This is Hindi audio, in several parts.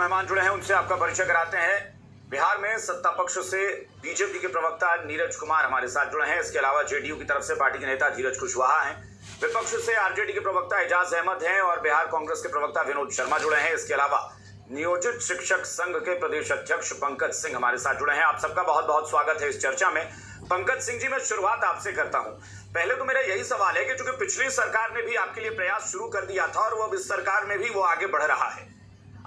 मेहमान जुड़े हैं उनसे आपका परिचय कराते हैं। बिहार में सत्ता पक्ष से बीजेपी के प्रवक्ता नीरज कुमार हमारे साथ जुड़े हैं। इसके अलावा जेडीयू की तरफ से पार्टी के नेता धीरज कुशवाहा हैं। विपक्ष से आरजेडी के प्रवक्ता एजाज अहमद हैं और बिहार कांग्रेस के प्रवक्ता विनोद शर्मा जुड़े हैं। इसके अलावा नियोजित शिक्षक संघ के प्रदेश अध्यक्ष पंकज सिंह हमारे साथ जुड़े हैं। आप सबका बहुत बहुत स्वागत है इस चर्चा में। पंकज सिंह जी, मैं शुरुआत आपसे करता हूं। पहले तो मेरा यही सवाल है कि चूंकि पिछली सरकार ने भी आपके लिए प्रयास शुरू कर दिया था और वो अब इस सरकार में भी वो आगे बढ़ रहा है,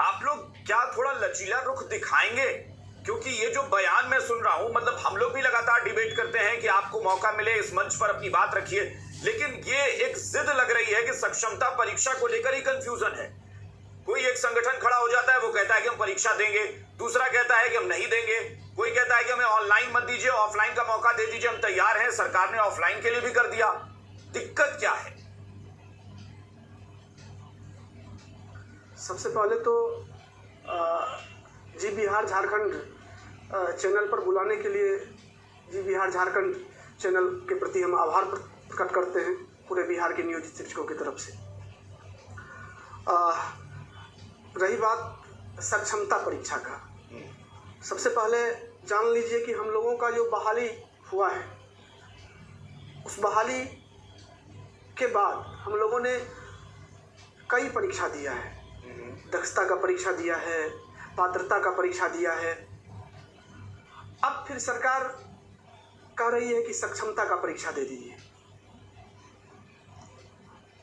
आप लोग क्या थोड़ा लचीला रुख दिखाएंगे? क्योंकि ये जो बयान मैं सुन रहा हूं, मतलब हम लोग भी लगातार डिबेट करते हैं कि आपको मौका मिले इस मंच पर अपनी बात रखिए, लेकिन ये एक जिद लग रही है कि सक्षमता परीक्षा को लेकर ही कंफ्यूजन है। कोई एक संगठन खड़ा हो जाता है, वो कहता है कि हम परीक्षा देंगे, दूसरा कहता है कि हम नहीं देंगे, कोई कहता है कि हमें ऑनलाइन मत दीजिए, ऑफलाइन का मौका दे दीजिए, हम तैयार हैं। सरकार ने ऑफलाइन के लिए भी कर दिया। दिक्कत क्या है? सबसे पहले तो जी बिहार झारखंड चैनल पर बुलाने के लिए जी बिहार झारखंड चैनल के प्रति हम आभार प्रकट करते हैं पूरे बिहार के नियोजित शिक्षकों की तरफ से। रही बात सक्षमता परीक्षा का, सबसे पहले जान लीजिए कि हम लोगों का जो बहाली हुआ है, उस बहाली के बाद हम लोगों ने कई परीक्षा दिया है। दक्षता का परीक्षा दिया है, पात्रता का परीक्षा दिया है। अब फिर सरकार कह रही है कि सक्षमता का परीक्षा दे दीजिए।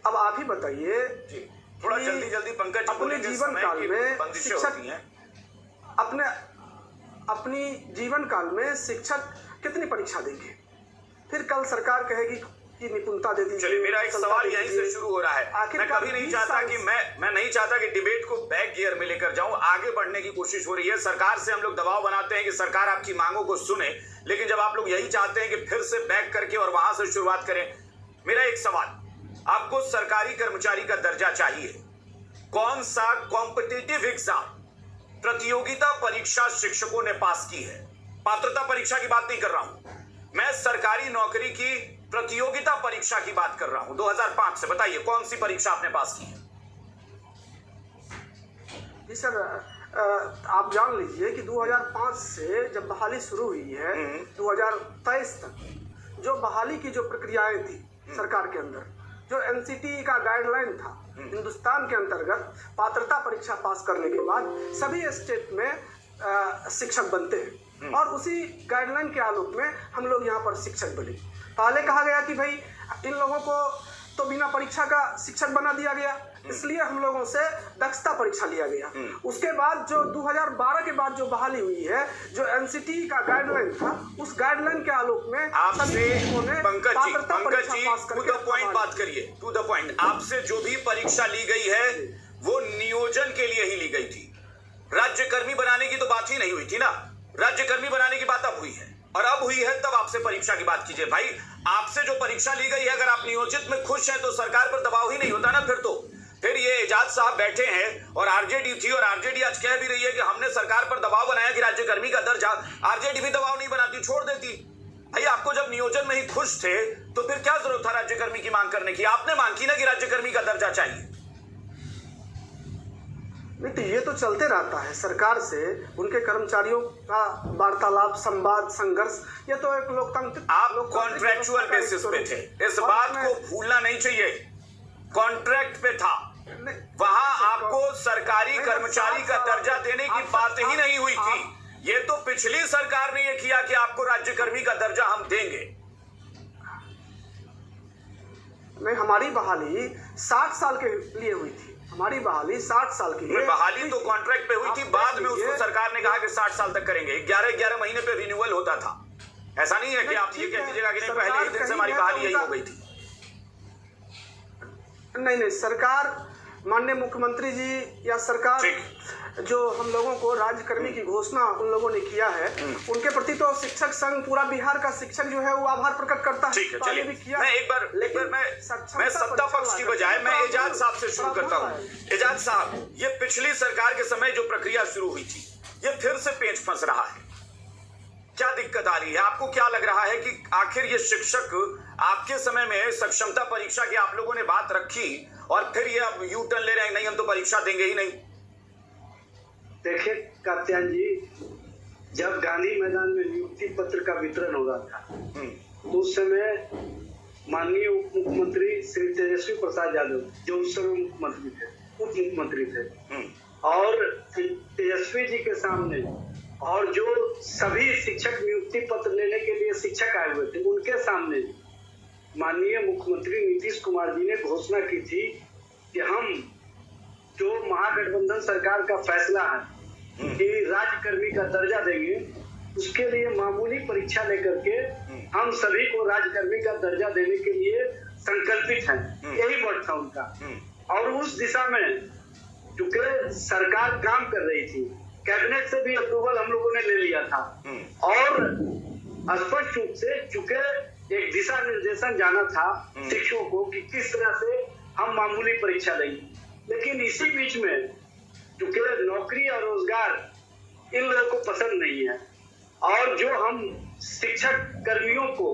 अब आप ही बताइए, थोड़ा जल्दी जल्दी पंकज, अपने जीवन काल में शिक्षक अपनी जीवन काल में शिक्षक कितनी परीक्षा देंगे? फिर कल सरकार कहेगी कि निपुणता दे दीजिए। चलिए, मेरा एक सवाल यहीं से शुरू हो रहा है। मैं कभी नहीं चाहता कि मैं नहीं चाहता कि डिबेट को बैक गियर में लेकर जाऊं। आगे बढ़ने की कोशिश हो रही है। सरकार से हम लोग दबाव बनाते हैं कि सरकार आपकी मांगों को सुने, लेकिन जब आप लोग यही चाहते हैं कि फिर से बैक करके और वहां से शुरुआत करें। मेरा एक सवाल, आपको सरकारी कर्मचारी का दर्जा चाहिए। कौन सा कॉम्पिटिटिव एग्जाम, प्रतियोगिता परीक्षा शिक्षकों ने पास की है? पात्रता परीक्षा की बात नहीं कर रहा हूं मैं, सरकारी नौकरी की प्रतियोगिता परीक्षा की बात कर रहा हूं। 2005 से बताइए कौन सी परीक्षा आपने पास की है? जी सर, आप जान लीजिए कि 2005 से जब बहाली शुरू हुई है 2023 तक जो बहाली की जो प्रक्रियाएं थी सरकार के अंदर, जो एनसीटी का गाइडलाइन था हिंदुस्तान के अंतर्गत, पात्रता परीक्षा पास करने के बाद सभी स्टेट में शिक्षक बनते हैं और उसी गाइडलाइन के आलोक में हम लोग यहाँ पर शिक्षक बने। पहले कहा गया कि भाई इन लोगों को तो बिना परीक्षा का शिक्षक बना दिया गया, इसलिए हम लोगों से दक्षता परीक्षा लिया गया। उसके बाद जो 2012 के बाद जो बहाली हुई है, जो एनसीटी का गाइडलाइन था, उस गाइडलाइन के आलोक में आपसे Pankaj ji to the point बात करिए, टू द पॉइंट। आपसे जो भी परीक्षा ली गई है वो नियोजन के लिए ही ली गई थी। राज्यकर्मी बनाने की तो बात ही नहीं हुई थी ना। राज्यकर्मी बनाने की बात अब हुई है, और अब हुई है तब आपसे परीक्षा की बात कीजिए। भाई, आपसे जो परीक्षा ली गई है, अगर आप नियोजित में खुश हैं तो सरकार पर दबाव ही नहीं होता ना। फिर ये एजाज साहब बैठे हैं और आरजेडी थी, और आरजेडी आज कह भी रही है कि हमने सरकार पर दबाव बनाया कि राज्यकर्मी का दर्जा। आरजेडी भी दबाव नहीं बनाती, छोड़ देती। भाई, आपको जब नियोजन में ही खुश थे तो फिर क्या जरूरत था राज्यकर्मी की मांग करने की? आपने मांग की ना कि राज्यकर्मी का दर्जा चाहिए। नहीं तो ये तो चलते रहता है सरकार से उनके कर्मचारियों का वार्तालाप, संवाद, संघर्ष। ये तो एक लोकतंत्र। आप कॉन्ट्रैक्चुअल बेसिस पे थे, इस बात को भूलना नहीं चाहिए। कॉन्ट्रैक्ट पे था, वहां आपको सरकारी कर्मचारी का दर्जा देने की बात ही नहीं हुई थी। ये तो पिछली सरकार ने ये किया कि आपको राज्यकर्मी का दर्जा हम देंगे। नहीं, हमारी बहाली 60 साल के लिए हुई थी। हमारी बहाली 60 साल की है। बहाली तो कॉन्ट्रैक्ट पे हुई थी, बाद में उसको सरकार ने कहा कि 60 साल तक करेंगे। 11 महीने पे रिन्यूअल होता था। ऐसा नहीं है कि आप ये कह दीजिएगा कि नहीं, पहले ही दिन से हमारी बहाली यही हो गई थी। नहीं, सरकार, माननीय मुख्यमंत्री जी या सरकार जो हम लोगों को राज्यकर्मी की घोषणा उन लोगों ने किया है, उनके प्रति तो शिक्षक संघ, पूरा बिहार का शिक्षक जो है वो आभार प्रकट करता है। ठीक है, चलिए मैं एक बार मैं सत्ता पक्ष की बजाय मैं एजाज साहब से शुरू करता हूँ। एजाज साहब, ये पिछली सरकार के समय जो प्रक्रिया शुरू हुई थी, ये फिर से पेच फंस रहा है। क्या दिक्कत आ रही है? आपको क्या लग रहा है कि आखिर ये शिक्षक, आपके समय में सक्षमता परीक्षा की आप लोगों ने बात रखी और फिर ये अब यू टर्न ले रहे हैं, नहीं हम तो परीक्षा देंगे ही नहीं। देखिए कात्यायन जी, जब गांधी मैदान में नियुक्ति पत्र का वितरण हो रहा था तो उस समय माननीय उप मुख्यमंत्री श्री तेजस्वी प्रसाद यादव, जो उस समय मुख्यमंत्री थे, उप मुख्यमंत्री थे, और तेजस्वी जी के सामने और जो सभी शिक्षक नियुक्ति पत्र लेने के लिए शिक्षक आए हुए थे, उनके सामने माननीय मुख्यमंत्री नीतीश कुमार जी ने घोषणा की थी कि हम जो महागठबंधन सरकार का फैसला है कि राज्यकर्मी का दर्जा देंगे, उसके लिए मामूली परीक्षा लेकर के हम सभी को राज्यकर्मी का दर्जा देने के लिए संकल्पित हैं। यही वर्ड था उनका। और उस दिशा में चूंकि सरकार काम कर रही थी, कैबिनेट से भी अप्रूवल हम लोगों ने ले लिया था और स्पष्ट रूप से चूंकि एक दिशा निर्देशन जाना था शिक्षकों को कि किस तरह से हम मामूली परीक्षा लेंगे। लेकिन इसी बीच में चूंकि नौकरी और रोजगार इन लोगों को पसंद नहीं है और जो हम शिक्षक कर्मियों को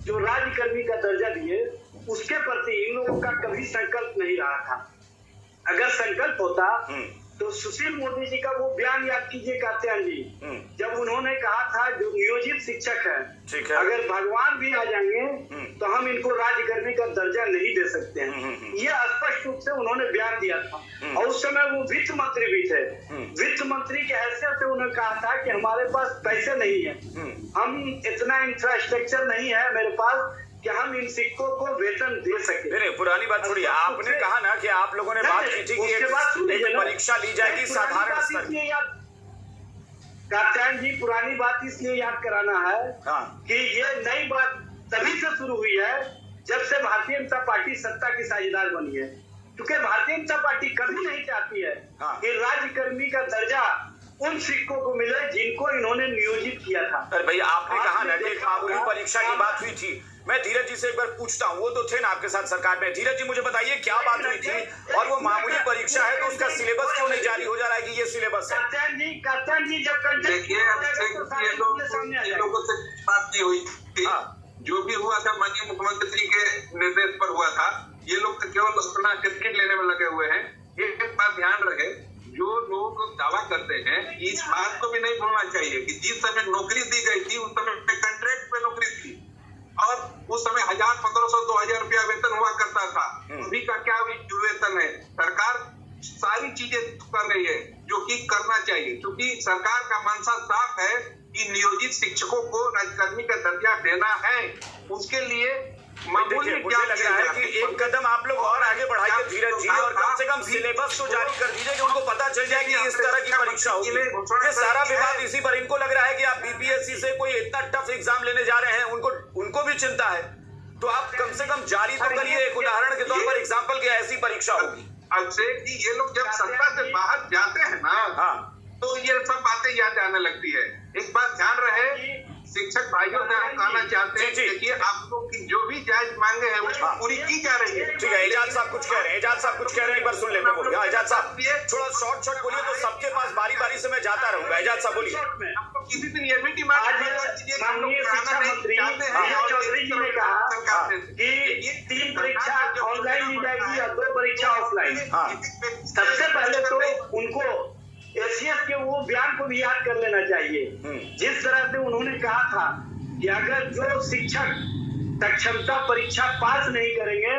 जो राज्यकर्मी का दर्जा दिए, उसके प्रति इन लोगों का कभी संकल्प नहीं रहा था। अगर संकल्प होता तो सुशील मोदी जी का वो बयान याद कीजिए कात्यायन जी, जब उन्होंने कहा था जो नियोजित शिक्षक है, अगर भगवान भी आ जाएंगे तो हम इनको राज्यकर्मी का दर्जा नहीं दे सकते हैं। ये स्पष्ट रूप से उन्होंने बयान दिया था। और उस समय वो वित्त मंत्री भी थे। वित्त मंत्री के हैसियत से उन्होंने कहा था कि हमारे पास पैसे नहीं है, हम इतना इंफ्रास्ट्रक्चर नहीं है मेरे पास कि हम इन शिक्षकों को वेतन दे सके। नहीं, पुरानी बात छोड़िए, आपने कहा ना कि आप लोगों ने बात की थी कि एक परीक्षा ली जाएगी साधारण स्तर की। कात्यायन जी, पुरानी बात इसलिए याद कराना है कि ये नई बात तभी से शुरू हुई है जब से भारतीय जनता पार्टी सत्ता की साझेदार बनी है। क्योंकि भारतीय जनता पार्टी कभी नहीं चाहती है कि राज्यकर्मी का दर्जा उन शिक्षकों को मिले जिनको इन्होंने नियोजित किया था। अरे भैया, आपने कहा ना कि मामूली परीक्षा की बात हुई थी। मैं धीरज जी से एक बार पूछता हूँ, वो तो थे ना आपके साथ सरकार में। धीरज जी, मुझे बताइए क्या बात हुई थी और वो मामूली परीक्षा है तो उसका सिलेबस क्यों नहीं जारी हो जा रहा है कि ये सिलेबस है? कात्यायन जी जब देखिए, ये लोगों से बात की हुई थी, जो भी हुआ था माननीय मुख्यमंत्री के निर्देश पर हुआ था। ये लोग केवल अपना टिकट लेने में लगे हुए हैं। एक बात ध्यान रहे, जो लोग दावा करते हैं, इस बात को भी नहीं भूलना चाहिए कि जिस समय नौकरी दी गई थी उस समय कॉन्ट्रैक्ट पे नौकरी थी और उस समय 1,500-2,000 रुपया वेतन हुआ करता था। अभी का क्या वेतन है? सरकार सारी चीजें कर रही है जो कि करना चाहिए, क्योंकि सरकार का मंशा साफ है कि नियोजित शिक्षकों को राज्यकर्मी का दर्जा देना है। उसके लिए मुझे लग रहा है कि एक कदम आप लोग और आगे बढ़ाइए धीरज जी, और कम से कम सिलेबस तो जारी कर दीजिए कि उनको पता चल जाए कि इस तरह की परीक्षा होगी। ये सारा विवाद इसी पर, इनको लग रहा है कि आप बीपीएससी से कोई इतना टफ एग्जाम लेने जा रहे हैं, उनको भी चिंता है, तो आप कम से कम जारी तो करिए एक उदाहरण के तौर पर एग्जाम्पल की ऐसी परीक्षा होगी। अभिषेक जी, ये लोग जब सत्ता से बाहर जाते हैं ना, तो ये सब बातें याद आने लगती है। एक बात ध्यान रहे, शिक्षक भाइयों से हम कहना चाहते हैं, देखिए आप लोग की जो भी जायज मांगे हैं वो पूरी की जा रही है। ठीक है, एजाज साहब कुछ कह रहे हैं, एजाज साहब कुछ कह रहे हैं, एक बार सुन लेते हैं। एजाज साहब थोड़ा शॉर्ट बोलिए तो सबके पास बारी बारी से मैं जाता रहूंगा। एजाज साहब बोलिए। आपको किसी दिन ये भी डिमांड माननीय शिक्षा मंत्री चौधरी जी ने कहा कि 3 परीक्षा ऑनलाइन ली जाएगी और 2 परीक्षा ऑफलाइन। सबसे पहले तो उनको एसीएस के वो बयान को भी याद कर लेना चाहिए, जिस तरह से उन्होंने कहा था कि अगर जो शिक्षक सक्षमता परीक्षा पास नहीं करेंगे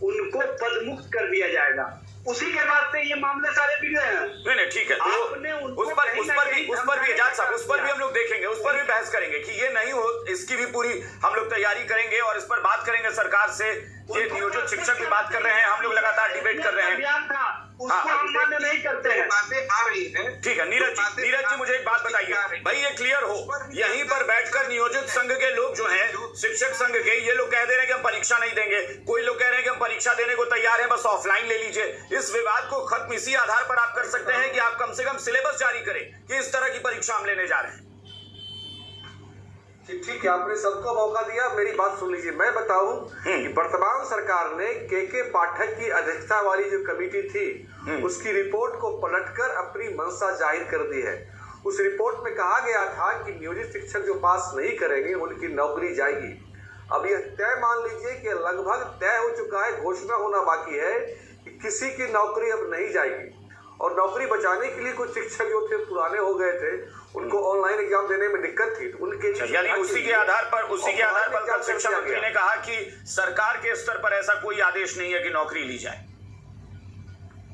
उनको पदमुक्त कर दिया जाएगा। उसी के बाद से ये मामले सारे बिगड़े हैं। नहीं ठीक है, तो उस पर भी एजाज साहब, उस पर भी हम लोग देखेंगे, उस पर भी बहस करेंगे कि ये नहीं हो, इसकी भी पूरी हम लोग तैयारी करेंगे और इस पर बात करेंगे सरकार से। ये नियोजित शिक्षक भी बात कर रहे हैं, हम लोग लगातार डिबेट कर रहे हैं। उसको हम मान्य नहीं करते हैं। बातें आ रही है। ठीक है नीरज जी, मुझे एक बात बताइए भाई, ये क्लियर हो, यहीं पर बैठकर नियोजित संघ के लोग जो हैं, शिक्षक संघ के, ये लोग कह दे रहे हैं कि हम परीक्षा नहीं देंगे, कोई लोग कह रहे हैं कि हम परीक्षा देने को तैयार हैं, बस ऑफलाइन ले लीजिए। इस विवाद को खत्म इसी आधार पर आप कर सकते हैं कि आप कम से कम सिलेबस जारी करें कि इस तरह की परीक्षा हम लेने जा रहे हैं। ठीक है, आपने सबको मौका दिया, मेरी बात सुन लीजिए। मैं बताऊं कि वर्तमान सरकार ने के पाठक की अध्यक्षता वाली जो कमेटी थी उसकी रिपोर्ट को पलटकर अपनी मंशा जाहिर कर दी है। उस रिपोर्ट में कहा गया था कि नियोजित शिक्षक जो पास नहीं करेंगे उनकी नौकरी जाएगी। अब यह तय मान लीजिए कि लगभग तय हो चुका है, घोषणा होना बाकी है कि किसी की नौकरी अब नहीं जाएगी। और नौकरी बचाने के लिए कुछ शिक्षक जो थे पुराने हो गए थे, उनको ऑनलाइन एग्जाम देने में दिक्कत थी, तो उनके यानी उसी के आधार पर कल शिक्षा मंत्री ने कहा कि सरकार के स्तर पर ऐसा कोई आदेश नहीं है कि नौकरी ली जाए।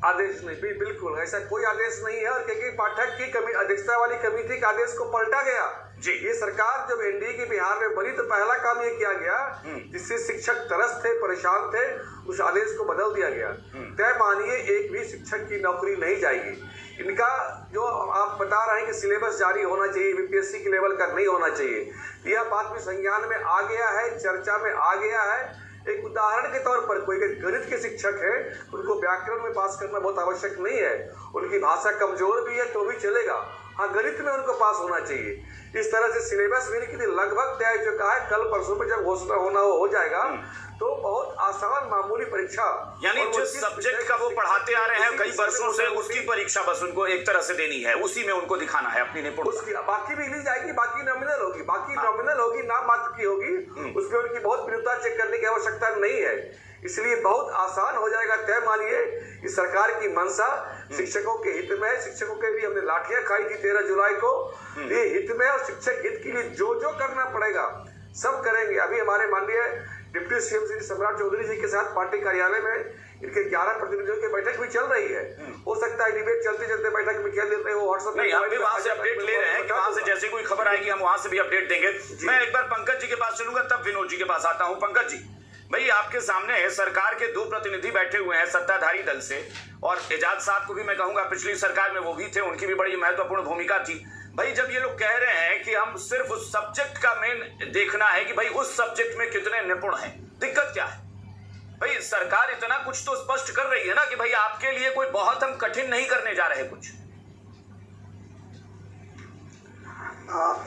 आदेश नहीं, बिल्कुल ऐसा कोई आदेश नहीं है। और के पाठक की अध्यक्षता वाली कमेटी के आदेश को पलटा गया जी। ये सरकार जब एनडीए की बिहार में बनी तो पहला काम ये किया गया, जिससे शिक्षक तरस थे, परेशान थे, उस आदेश को बदल दिया गया। तय मानिए एक भी शिक्षक की नौकरी नहीं जाएगी। इनका जो आप बता रहे हैं कि सिलेबस जारी होना चाहिए, बीपीएससी के लेवल का नहीं होना चाहिए, यह बात में संज्ञान में आ गया है, चर्चा में आ गया है। एक उदाहरण के तौर पर कोई गणित के शिक्षक है, उनको व्याकरण में पास करना बहुत आवश्यक नहीं है, उनकी भाषा कमजोर भी है तो भी चलेगा, हाँ गणित में उनको पास होना चाहिए। इस तरह से सिलेबस भी लगभग तय हो चुका है। कल परसों में जब घोषणा होना हो जाएगा तो बहुत आसान मामूली परीक्षा, यानी जिस सब्जेक्ट का वो पढ़ाते आ रहे हैं कई वर्षों से, उसकी परीक्षा बस उनको एक तरह से देनी है, उसी में उनको दिखाना है अपनी निपुणता। बाकी भी ली जाएगी, बाकी नॉमिनल होगी, नाम मात्र की होगी, उसमें उनकी बहुत विरुद्धता चेक करने की आवश्यकता नहीं है, इसलिए बहुत आसान हो जाएगा। तय मानिए कि सरकार की मंशा शिक्षकों के हित में है। शिक्षकों के भी हमने लाठियां खाई थी 13 जुलाई को, ये हित में, और शिक्षक हित के लिए जो करना पड़ेगा सब करेंगे। अभी हमारे माननीय डिप्टी सीएम श्री सम्राट चौधरी जी के साथ पार्टी कार्यालय में इनके 11 प्रतिनिधियों की बैठक भी चल रही है। हो सकता है डिबेट चलते बैठक में क्या देते हैं वो व्हाट्सएप नहीं, हम भी वहां से अपडेट ले रहे हैं कि वहां से जैसे कोई खबर आएगी हम वहां से भी अपडेट देंगे। मैं एक बार पंकज जी के पास चलूंगा, तब विनोद जी के पास आता हूं। पंकज जी भाई, आपके सामने सरकार के 2 प्रतिनिधि बैठे हुए हैं सत्ताधारी दल से, और एजाज साहब को भी मैं कहूंगा पिछली सरकार में वो भी थे, उनकी भी बड़ी महत्वपूर्ण भूमिका थी। भाई जब ये लोग कह रहे हैं कि हम सिर्फ उस सब्जेक्ट का मेन देखना है कि भाई उस सब्जेक्ट में कितने निपुण हैं, दिक्कत क्या है? भाई सरकार इतना कुछ तो स्पष्ट कर रही है ना कि भाई आपके लिए कोई बहुत हम कठिन नहीं करने जा रहे कुछ।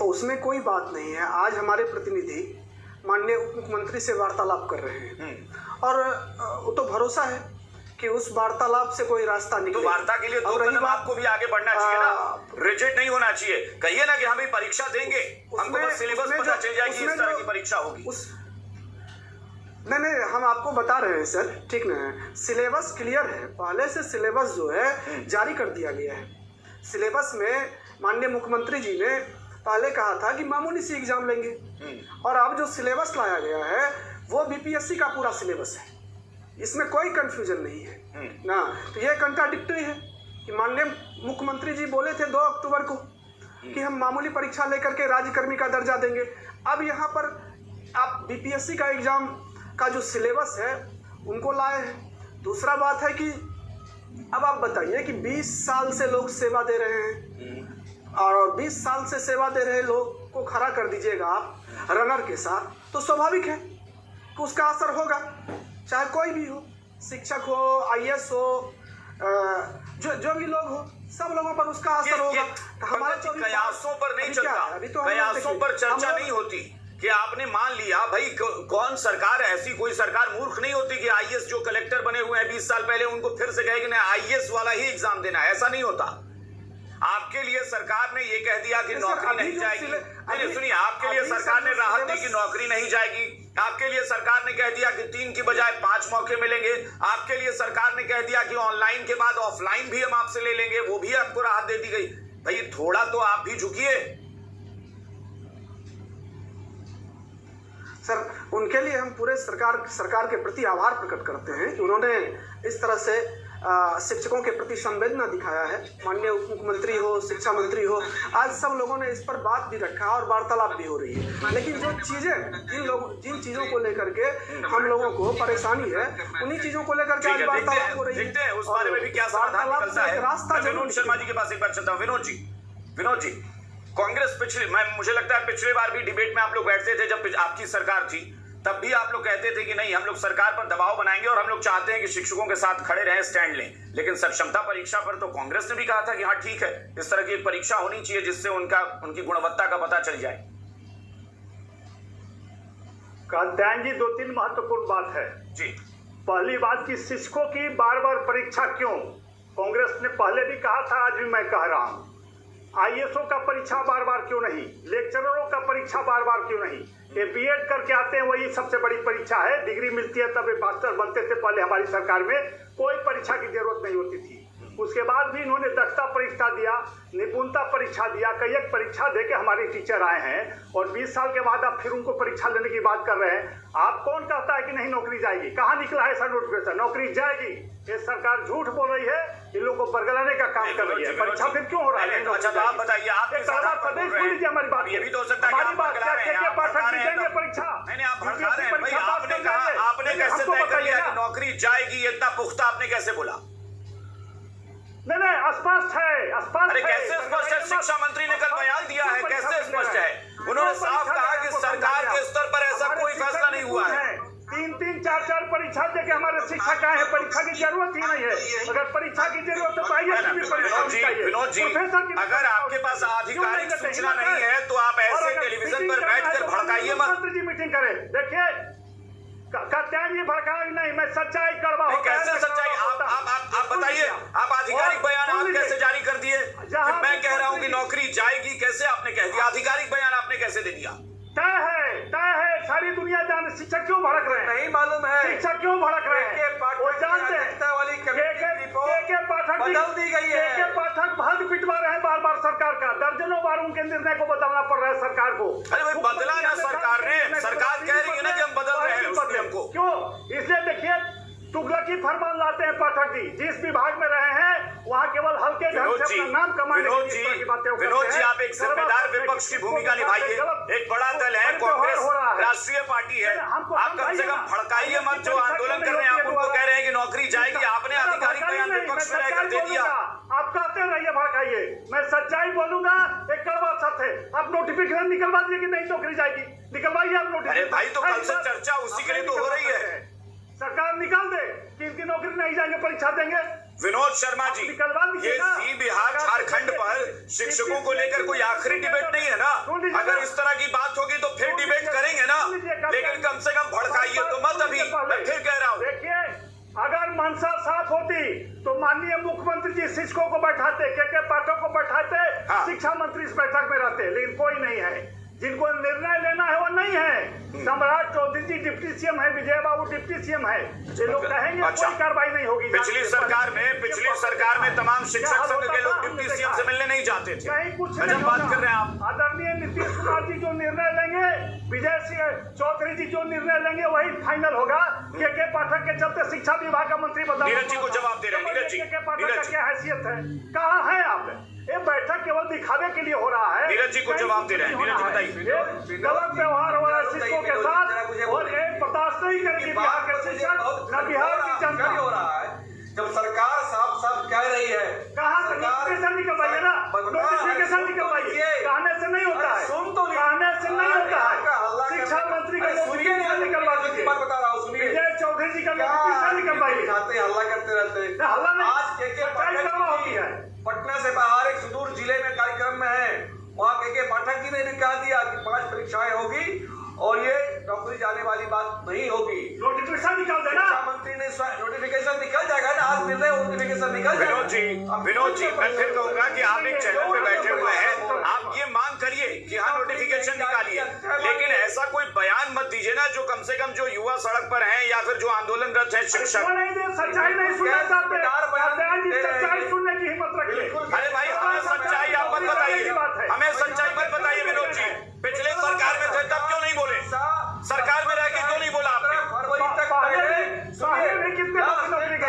उसमें कोई बात नहीं है। आज हमारे प्रतिनिधि माननीय उप मुख्यमंत्री से वार्तालाप कर रहे हैं, और वो तो भरोसा है कि उस वार्तालाप से कोई रास्ता निकले। तो वार्ता के लिए 2 कदम आपको भी आगे बढ़ना चाहिए ना, रिजिड नहीं होना चाहिए। कहिए ना कि हम भी परीक्षा देंगे, हमको बस सिलेबस पता चल जाए कि इस तरह की परीक्षा होगी। नहीं, हम आपको बता रहे हैं सर, ठीक ना, सिलेबस क्लियर है, पहले से सिलेबस जो है जारी कर दिया गया है। सिलेबस में माननीय मुख्यमंत्री जी ने पहले कहा था कि मामूली सी एग्जाम लेंगे, और अब जो सिलेबस लाया गया है वो बीपीएससी का पूरा सिलेबस है, इसमें कोई कंफ्यूजन नहीं है ना। तो ये कंट्राडिक्टरी है कि माननीय मुख्यमंत्री जी बोले थे 2 अक्टूबर को कि हम मामूली परीक्षा लेकर के राज्यकर्मी का दर्जा देंगे, अब यहाँ पर आप बीपीएससी का एग्जाम का जो सिलेबस है उनको लाए हैं। दूसरा बात है कि अब आप बताइए कि 20 साल से लोग सेवा दे रहे हैं, और 20 साल से सेवा दे रहे लोग को खड़ा कर दीजिएगा आप रनर के साथ, तो स्वाभाविक है कि उसका असर होगा, चाहे कोई भी हो, शिक्षक हो, आईएएस हो, जो भी लोग हो, सब लोगों पर उसका असर होगा। हमारे कयासों पर नहीं चलता, कयासों पर चर्चा नहीं होती कि आपने मान लिया। भाई कौन सरकार, ऐसी कोई सरकार मूर्ख नहीं होती कि आईएएस जो कलेक्टर बने हुए हैं 20 साल पहले उनको फिर से कहे कि नहीं आईएएस वाला ही एग्जाम देना है, ऐसा नहीं होता। आपके लिए सरकार ने ये कह दिया कि नौकरी नहीं जाएगी। नहीं सुनिए, आपके लिए सरकार ने राहत दी कि नौकरी नहीं जाएगी। आपके लिए सरकार ने कह दिया कि 3 की बजाय 5 मौके मिलेंगे। आपके लिए सरकार ने कह दिया कि ऑनलाइन के बाद ऑफलाइन भी हम आपसे ले लेंगे, वो भी आपको राहत दे दी गई। भाई थोड़ा तो आप भी झुकिए सर। उनके लिए हम पूरे सरकार के प्रति आभार प्रकट करते हैं कि उन्होंने इस तरह से शिक्षकों के प्रति संवेदना दिखाया है। माननीय उप मुख्यमंत्री हो, शिक्षा मंत्री हो, आज सब लोगों ने इस पर बात भी रखा और वार्तालाप भी हो रही है। लेकिन जो चीजें जिन चीजों को लेकर के हम लोगों को परेशानी है, उन्हीं चीजों को लेकर के आज वार्तालाप हो रही है। देखते हैं उस बारे में भी क्या समाधान निकलता है। रास्ता विनोद शर्मा जी के पास एक बार चलता हूं। विनोद जी, कांग्रेस मुझे लगता है पिछली बार भी डिबेट में आप लोग बैठते थे जब आपकी सरकार थी, तब भी आप लोग कहते थे कि नहीं हम लोग सरकार पर दबाव बनाएंगे और हम लोग चाहते हैं कि शिक्षकों के साथ खड़े रहें, स्टैंड लें। लेकिन सक्षमता परीक्षा पर तो कांग्रेस ने भी कहा था कि हाँ ठीक है, इस तरह की एक परीक्षा होनी चाहिए जिससे उनकी गुणवत्ता का पता चल जाए। कात्यायन जी, 2-3 महत्वपूर्ण बात है जी। पहली बात की शिक्षकों की बार बार परीक्षा क्यों? कांग्रेस ने पहले भी कहा था, आज भी मैं कह रहा हूं, आईएएसओ का परीक्षा बार बार क्यों नहीं, लेक्चररों का परीक्षा बार बार क्यों नहीं? ये बीएड करके आते हैं, वही सबसे बड़ी परीक्षा है, डिग्री मिलती है तब ये मास्टर बनते थे। पहले हमारी सरकार में कोई परीक्षा की जरूरत नहीं होती थी। उसके बाद भी इन्होंने दक्षता परीक्षा दिया, निपुणता परीक्षा दिया, कई एक परीक्षा दे के हमारे टीचर आए हैं और 20 साल के बाद आप फिर उनको परीक्षा लेने की बात कर रहे हैं। आप कौन कहता है कि नहीं नौकरी जाएगी? कहाँ निकला है सर नोटिफिकेशन? नौकरी जाएगी। ये सरकार झूठ बोल रही है, इन लोगों को बरगलाने का काम कर रही है। परीक्षा फिर क्यों हो रहा है? अच्छा तो आप बताइए, आप हमारी बात, ये भी तो हो सकता है हमारी बात क्या पाठक देंगे परीक्षा? नहीं आप भड़का रहे हैं भाई, आपने कहा, आपने कैसे तय कर लिया कि नौकरी जाएगी? इतना पुख्ता आपने कैसे बोला? नहीं स्पष्ट है, स्पष्ट। अरे कैसे स्पष्ट है? शिक्षा मंत्री ने कल बयान दिया है, कैसे स्पष्ट है? उन्होंने साफ कहा कि सरकार के स्तर पर ऐसा कोई फैसला नहीं हुआ है। 3-3, 4-4 परीक्षा देके हमारे शिक्षक आए हैं, परीक्षा की जरूरत ही नहीं है। अगर परीक्षा की जरूरत है तो आइए। विनोद जी, अगर आपके पास आधिकारिक सूचना नहीं है तो आप ऐसे टेलीविजन पर बैठकर भड़काइए मत। मंत्री जी मीटिंग करें, देखिए कत्यान जी भड़का नहीं, मैं सच्चाई करवा। कैसे सच्चाई? आप बताइए, आप आधिकारिक बयान आप कैसे जारी कर दिए? मैं कह रहा हूँ कि नौकरी जाएगी, कैसे आपने कह दिया? आधिकारिक बयान आपने कैसे दे दिया? तय है, सारी दुनिया जाने। शिक्षक क्यों भड़क रहे हैं? नहीं मालूम है शिक्षक क्यों भड़क रहे हैं? वो जानते हैं वाली पाठक बदल दी गई है। पाठक भाग पिटवा रहे हैं बार सरकार का। दर्जनों बार उनके निर्णय को बदलना पड़ रहा है सरकार को। अरे भाई बदला ना सरकार ने, सरकार कह रही है ना कि हम बदल रहे हैं उस नियम को। क्यों? इसलिए देखिए तुगलकी फरमान लाते हैं पाठक जी। जिस विभाग में रहे हैं वहाँ केवल हल्के ढंग से अपना नाम कमाने की बातें। विनोद जी, आप एक जिम्मेदार विपक्ष की भूमिका निभाइए। एक बड़ा दल है कांग्रेस, राष्ट्रीय पार्टी है। आप कम से कम भड़काइए मत। जो आंदोलन कर रहे हैं आप उनको कह रहे हैं कि नौकरी जाएगी, आपने आधिकारिक बयान विपक्ष में रहकर दे दिया। आप कहते रहिए भड़काइए, मैं सच्चाई बोलूंगा। एक कड़वा सत्य है, आप नोटिफिकेशन निकलवा दीजिए कि नहीं नौकरी जाएगी, निकलवाइए आप नोटिफिकेशन। अरे भाई तो कल से चर्चा उसी के लिए तो हो रही है। सरकार निकाल दे कि इनकी नौकरी नहीं जाएंगे, परीक्षा देंगे। विनोद शर्मा जी, ये सी बिहार झारखंड पर शिक्षकों को लेकर कोई आखिरी डिबेट नहीं है ना? अगर इस तरह की बात होगी तो फिर डिबेट करेंगे ना, लेकिन कम से कम भड़काइए तो मत। अभी मैं फिर कह रहा हूँ, देखिए अगर मंशा साफ होती तो माननीय मुख्यमंत्री जी शिक्षकों को बैठाते, के पाठक को बैठाते, शिक्षा मंत्री इस बैठक में रहते, लेकिन कोई नहीं है। जिनको निर्णय लेना है वो नहीं है। सम्राट चौधरी जी डिप्टी सीएम है, विजय बाबू डिप्टी सीएम है। ये लोग कहेंगे कोई कार्रवाई नहीं होगी। पिछली सरकार में तमाम शिक्षक संघ के लोग डिप्टी सीएम से मिलने नहीं जाते थे। कहीं कुछ जब बात कर रहे हैं आप, आदरणीय नीतीश कुमार जी जो निर्णय लेंगे, विजय सिंह चौधरी जी जो निर्णय लेंगे वही फाइनल होगा। के पाठक के चलते शिक्षा विभाग का मंत्री बदल। नीरज जी को जवाब दे रहे हैं। नीरज जी, पाठक का क्या हैसियत है? कहाँ है आप? ये बैठक केवल दिखावे के लिए हो रहा है। नीरज जी को जवाब दे रहे हैं। नीरज जी बताइए। गलत व्यवहार हो रहा है शिक्षकों के साथ और एक बर्दाश्त नहीं करेगी बिहार के शिक्षक न बिहार की जनता। हो रहा है जब सरकार साफ साफ कह रही है, कहाँ से नोटिफिकेशन निकलवाइए ना, नोटिफिकेशन निकलवाइए। कहने से नहीं होता है, सुन तो कहने से नहीं होता है। शिक्षा मंत्री का नोटिफिकेशन निकलवा दीजिए। बता रहा हूँ, सुनिए। विजय चौधरी जी का नोटिफिकेशन निकलवाइए। हल्ला करते रहते हैं। हल्ला नहीं, आज के पाठक होती है। पटना से बाहर एक सुदूर जिले में कार्यक्रम में है, वहाँ के पाठक जी ने भी कह दिया कि 5 परीक्षाएं होगी और ये नौकरी जाने वाली बात नहीं होगी। नोटिफिकेशन निकाल देना। शिक्षा मंत्री ने नोटिफिकेशन निकल जाएगा ना, आज निर्णय नोटिफिकेशन निकल जाएगा। विनोद जी, मैं फिर कहूंगा कि आप एक चैनल पे बैठे हुए हैं, आप ये मांग करिए कि हाँ नोटिफिकेशन निकालिए, लेकिन ऐसा कोई बयान मत दीजिए ना जो कम से कम जो युवा सड़क पर हैं या फिर जो आंदोलनरत है शिक्षक, सच्चाई नहीं सुनना चाहते, सच्चाई सुनने की हिम्मत रखिए। अरे भाई हमें सच्चाई आप मत बताइए, हमें सच्चाई मत बताइए। विनोद जी, पिछले सरकार में थे तब क्यों नहीं बोले? सरकार में रह के क्यों नहीं बोला आपने?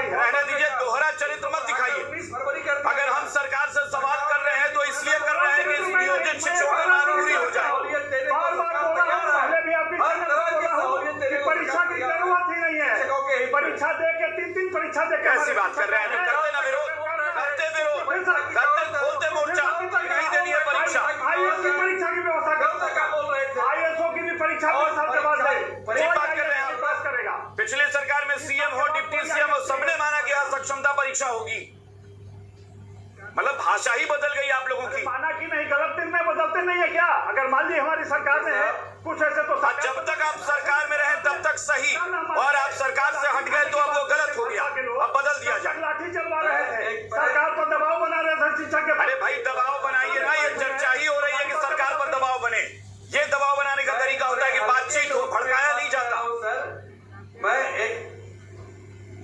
रहने दीजिए, दोहरा चरित्र मत दिखाइए। अगर हम सरकार से सवाल कर रहे हैं तो इसलिए कर रहे हैं कि इस नियोजित शिक्षकों का नाम पूरी हो जाए। परीक्षा की जरूरत ही नहीं है। परीक्षा दे के 3 परीक्षा दे के कैसी बात कर रहे हैं? करते ना विरोध, करते खोलते मोर्चा, नहीं देनी है परीक्षा। आईएएस की परीक्षा की व्यवस्था आईएएसओ की भी परीक्षा 2 साल के बाद बात कर रहे हैं आप। करेगा। पिछले सरकार में सीएम हो, डिप्टी सीएम हो, सबने माना कि सक्षमता परीक्षा होगी। मतलब भाषा ही बदल गई आप लोगों की। माना कि नहीं, गलत निर्णय बदलते नहीं है क्या? अगर मान लीजिए हमारी सरकार में है कुछ ऐसे तो जब तक आप सरकार में रहे तब तक सही, और आप सरकार से हट गए तो अब वो गलत हो गया, अब बदल दिया जाए। लाठी चलवा रहे थे, सरकार पर दबाव बना रहे थे शिक्षक के। अरे भाई दबाव बनाइए ना, ये चर्चा ही हो रही है कि सरकार पर दबाव बने। ये दबाव बनाने का तरीका होता है कि बातचीत हो, भड़काया नहीं जाता।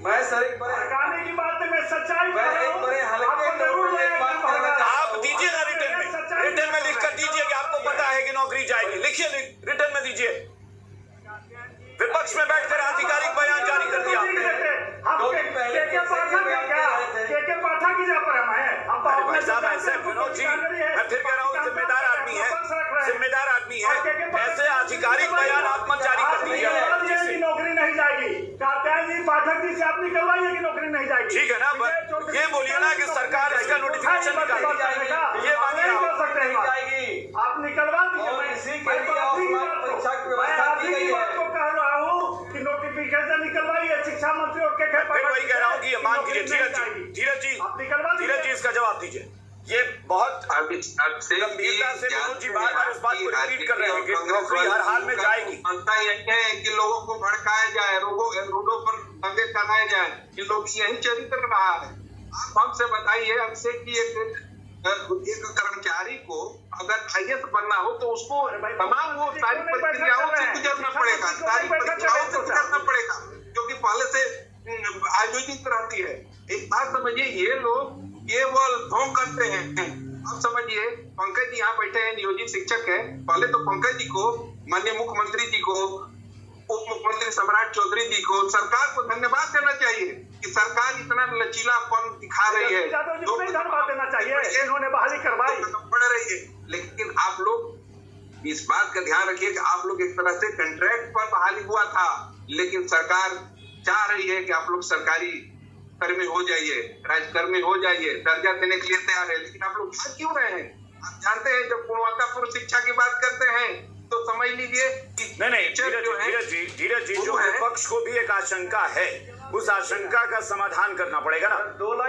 मैं सर एक भड़काने की बात में सच्चाई बड़े लिखिए, रिटर्न में दीजिए। विपक्ष में बैठकर आधिकारिक बयान जारी कर दिया। अरे भाई साहब, ऐसे विनोद जी, मैं फिर कह रहा हूँ, जिम्मेदार आदमी है, जिम्मेदार आदमी है, ऐसे आधिकारिक बयान आप मत जारी कर दीजिए। नौकरी नहीं जाएगी, कात्यायन जी पाठक जी से आप निकलवाइए कि नौकरी नहीं जाएगी। ठीक है ना, पर ये बोलिए ना कि सरकार इसका नोटिफिकेशन निकालेगी, ये मानिए आप निकलवा दीजिए। आपको कह रहा हूँ कि नोटिफिकेशन निकलवाइए, शिक्षा मंत्री और के वही कह रहा हूँ कि मान लीजिए, धीरज जी इसका जवाब दीजिए। ये बहुत गंभीरता से विनोद जी बार बार इस बात को रिपीट कर रहे हैं कि नौकरी हर हाल में जाएगी। मनता यही है कि लोगों को भड़काया जाए, रोडों पर दंगे कराए जाए, ये लोग यही चरित्र रहा है। आप हमसे बताइए, हमसे कि एक कर्मचारी को अगर IAS बनना हो तो उसको तमाम वो सारी प्रक्रियाओं से गुजरना पड़ेगा, सारी परीक्षाओं से गुजरना पड़ेगा, जो कि पहले से आयोजित रहती है। एक बात समझिए, ये लोग केवल ढोंग करते हैं। अब समझिए, पंकज जी यहाँ बैठे हैं, नियोजित शिक्षक है। पहले तो पंकज जी को, माननीय मुख्यमंत्री जी को, उप मुख्यमंत्री सम्राट चौधरी जी को, सरकार को धन्यवाद देना चाहिए कि सरकार इतना लचीलापन दिखा रही है, धन्यवाद देना चाहिए, इन्होंने बहाली करवाई, बढ़ रही है। लेकिन आप लोग इस बात का ध्यान रखिए कि आप लोग एक तरह से कॉन्ट्रैक्ट पर बहाली हुआ था, लेकिन सरकार चाह रही है कि आप लोग सरकारी कर्मी हो जाइए, राजकर्मी हो जाइए, दर्जा देने के लिए तैयार है। लेकिन आप लोग भाग क्यों रहे हैं? आप जानते हैं, जब गुणवत्तापूर्ण शिक्षा की बात करते हैं तो समझ लीजिए कि नहीं, धीरज जी, जो विपक्ष को भी एक आशंका है, उस आशंका का समाधान करना पड़ेगा ना,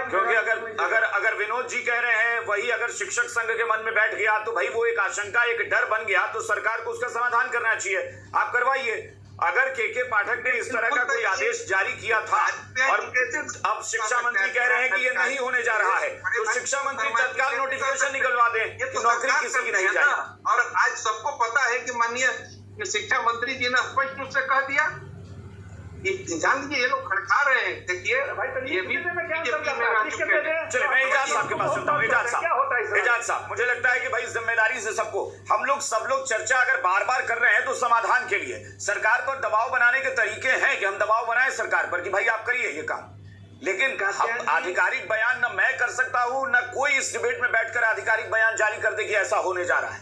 क्योंकि अगर विनोद जी कह रहे हैं वही अगर शिक्षक संघ के मन में बैठ गया तो भाई वो एक आशंका, एक डर बन गया, तो सरकार को उसका समाधान करना चाहिए। आप करवाइए। अगर के पाठक ने इस तरह का कोई आदेश जारी किया था और अब शिक्षा मंत्री कह रहे हैं कि ये नहीं होने जा रहा है, तो शिक्षा मंत्री तत्काल नोटिफिकेशन निकलवा दें कि नौकरी किसी की नहीं जाएगी। और आज सबको पता है कि माननीय शिक्षा मंत्री जी ने स्पष्ट रूप से कह दिया, जान लीजिए ये लोग खड़का रहे हैं। देखिए, ये भी चलिए, मैं एजाज साहब के पास सुनता हूँ। एजाज साहब, मुझे लगता है कि भाई जिम्मेदारी से सबको, हम सब लोग चर्चा अगर बार बार कर रहे हैं तो समाधान के लिए सरकार पर दबाव बनाने के तरीके हैं कि हम दबाव बनाएं सरकार पर कि भाई आप करिए ये काम, लेकिन आधिकारिक बयान न मैं कर सकता हूँ, न कोई इस डिबेट में बैठकर आधिकारिक बयान जारी कर दे कि ऐसा होने जा रहा है।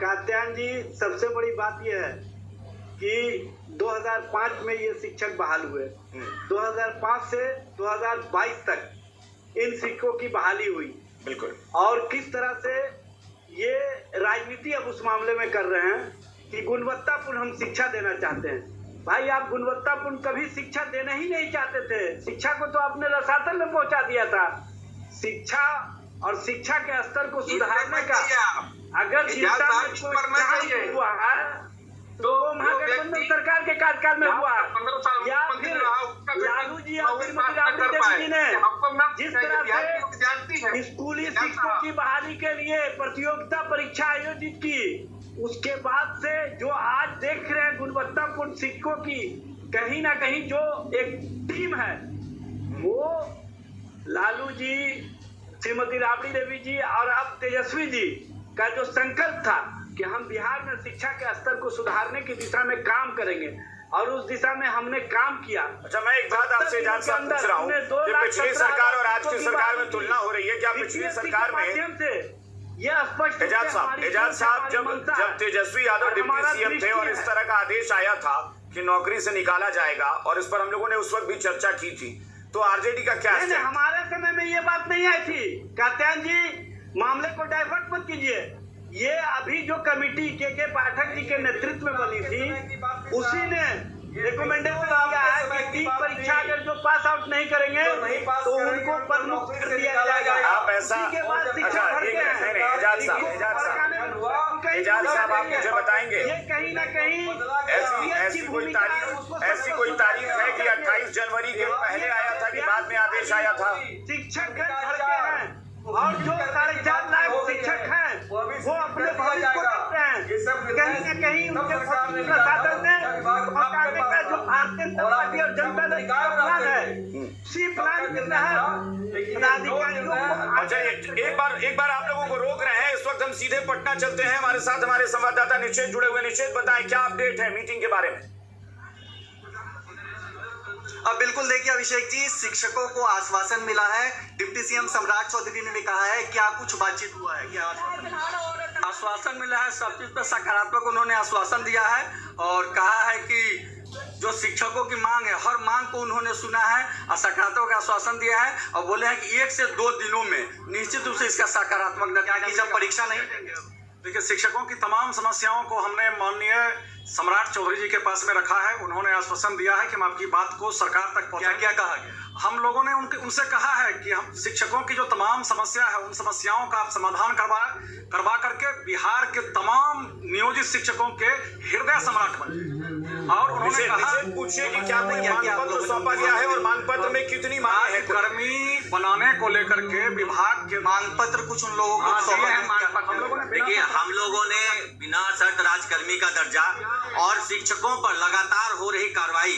कात्यायन जी, सबसे बड़ी बात यह है कि 2005 में ये शिक्षक बहाल हुए, 2005 से 2022 तक इन शिक्षकों की बहाली हुई। बिल्कुल। और किस तरह से ये राजनीति अब उस मामले में कर रहे हैं कि गुणवत्तापूर्ण हम शिक्षा देना चाहते हैं। भाई, आप गुणवत्तापूर्ण कभी शिक्षा देना ही नहीं चाहते थे। शिक्षा को तो आपने रसातल में पहुंचा दिया था। शिक्षा और शिक्षा के स्तर को सुधारने का अगर हुआ है तो महागठबंधन सरकार के कार्यकाल में हुआ, या फिर लालू जी और जी ने जिस तरह से स्कूली शिक्षकों की बहाली के लिए प्रतियोगिता परीक्षा आयोजित की, उसके बाद से जो आज देख रहे हैं गुणवत्तापूर्ण शिक्षकों की कहीं ना कहीं जो एक टीम है, वो लालू जी, श्रीमती राबड़ी देवी जी और अब तेजस्वी जी का जो संकल्प था कि हम बिहार में शिक्षा के स्तर को सुधारने की दिशा में काम करेंगे, और उस दिशा में हमने काम किया। अच्छा, मैं एक बात आपसे एजाज साहब पूछ रहा हूँ, पिछली सरकार और आज की सरकार में तुलना हो रही है, क्या पिछली सरकार में यह स्पष्ट एजाज साहब जब तेजस्वी यादव डिप्टी सीएम थे और इस तरह का आदेश आया था कि नौकरी से निकाला जाएगा, और इस पर हम लोगों ने उस वक्त भी चर्चा की थी, तो आरजेडी का क्या है? हमारे समय में ये बात नहीं आई थी। कात्यायन जी, मामले को डाइवर्ट मत कीजिए। ये अभी जो कमेटी के पाठक जी के नेतृत्व में बनी थी, उसी ने रिकमेंडेशन दिया है कि 3 परीक्षा अगर जो पास आउट नहीं करेंगे तो उनको पदमुक्त कर दिया जाएगा। आप ऐसा, एजाज साहब आप मुझे बताएंगे, ये कहीं ना कहीं ऐसी कोई तारीख है कि 28 जनवरी के पहले आया था कि बाद में आदेश आया था? शिक्षक हैं और जो 4.5 लाख शिक्षक हैं वो अपने भविष्य को देखते हैं। कहीं न कहीं उनके प्रशासन ने पहुंचाने का जो भारतीय जनता पार्टी और जनता दल का प्लान है, उसी प्लान के तहत पदाधिकारियों को। अच्छा, एक बार आप लोगों को रोक रहे हैं, इस वक्त हम सीधे पटना चलते हैं, हमारे साथ हमारे संवाददाता निश्चित जुड़े हुए। निश्चित बताएं क्या अपडेट है मीटिंग के बारे में। अब बिल्कुल देखिए अभिषेक जी, शिक्षकों को आश्वासन मिला है। डिप्टी सीएम सम्राट चौधरी ने भी कहा है, क्या कुछ बातचीत हुआ है? क्या आश्वासन मिला है? सब चीज पर सकारात्मक उन्होंने आश्वासन दिया है और कहा है कि जो शिक्षकों की मांग है, हर मांग को उन्होंने सुना है और सकारात्मक आश्वासन दिया है और बोले हैं कि 1 से 2 दिनों में निश्चित रूप से इसका सकारात्मक नतीजा, जब परीक्षा नहीं देंगे। देखिए, शिक्षकों की तमाम समस्याओं को हमने माननीय सम्राट चौधरी जी के पास में रखा है। उन्होंने आश्वासन दिया है कि हम आपकी बात को सरकार तक पहुंचाएंगे। क्या कहा गया? हम लोगों ने उनसे कहा है कि हम शिक्षकों की जो तमाम समस्या है, उन समस्याओं का आप समाधान करवा करके बिहार के तमाम नियोजित शिक्षकों के हृदय सम्राट बने। और उन्होंने कहा, पूछिए कि क्या कोई मांग पत्र सौंपा गया है और मांग पत्र में कितनी मांग है? कर्मी बनाने को लेकर के विभाग के मांग पत्र कुछ उन लोगों को सौंपा है। देखिए, हम लोगों ने बिना शर्त राजकर्मी का दर्जा और शिक्षकों पर लगातार हो रही कार्रवाई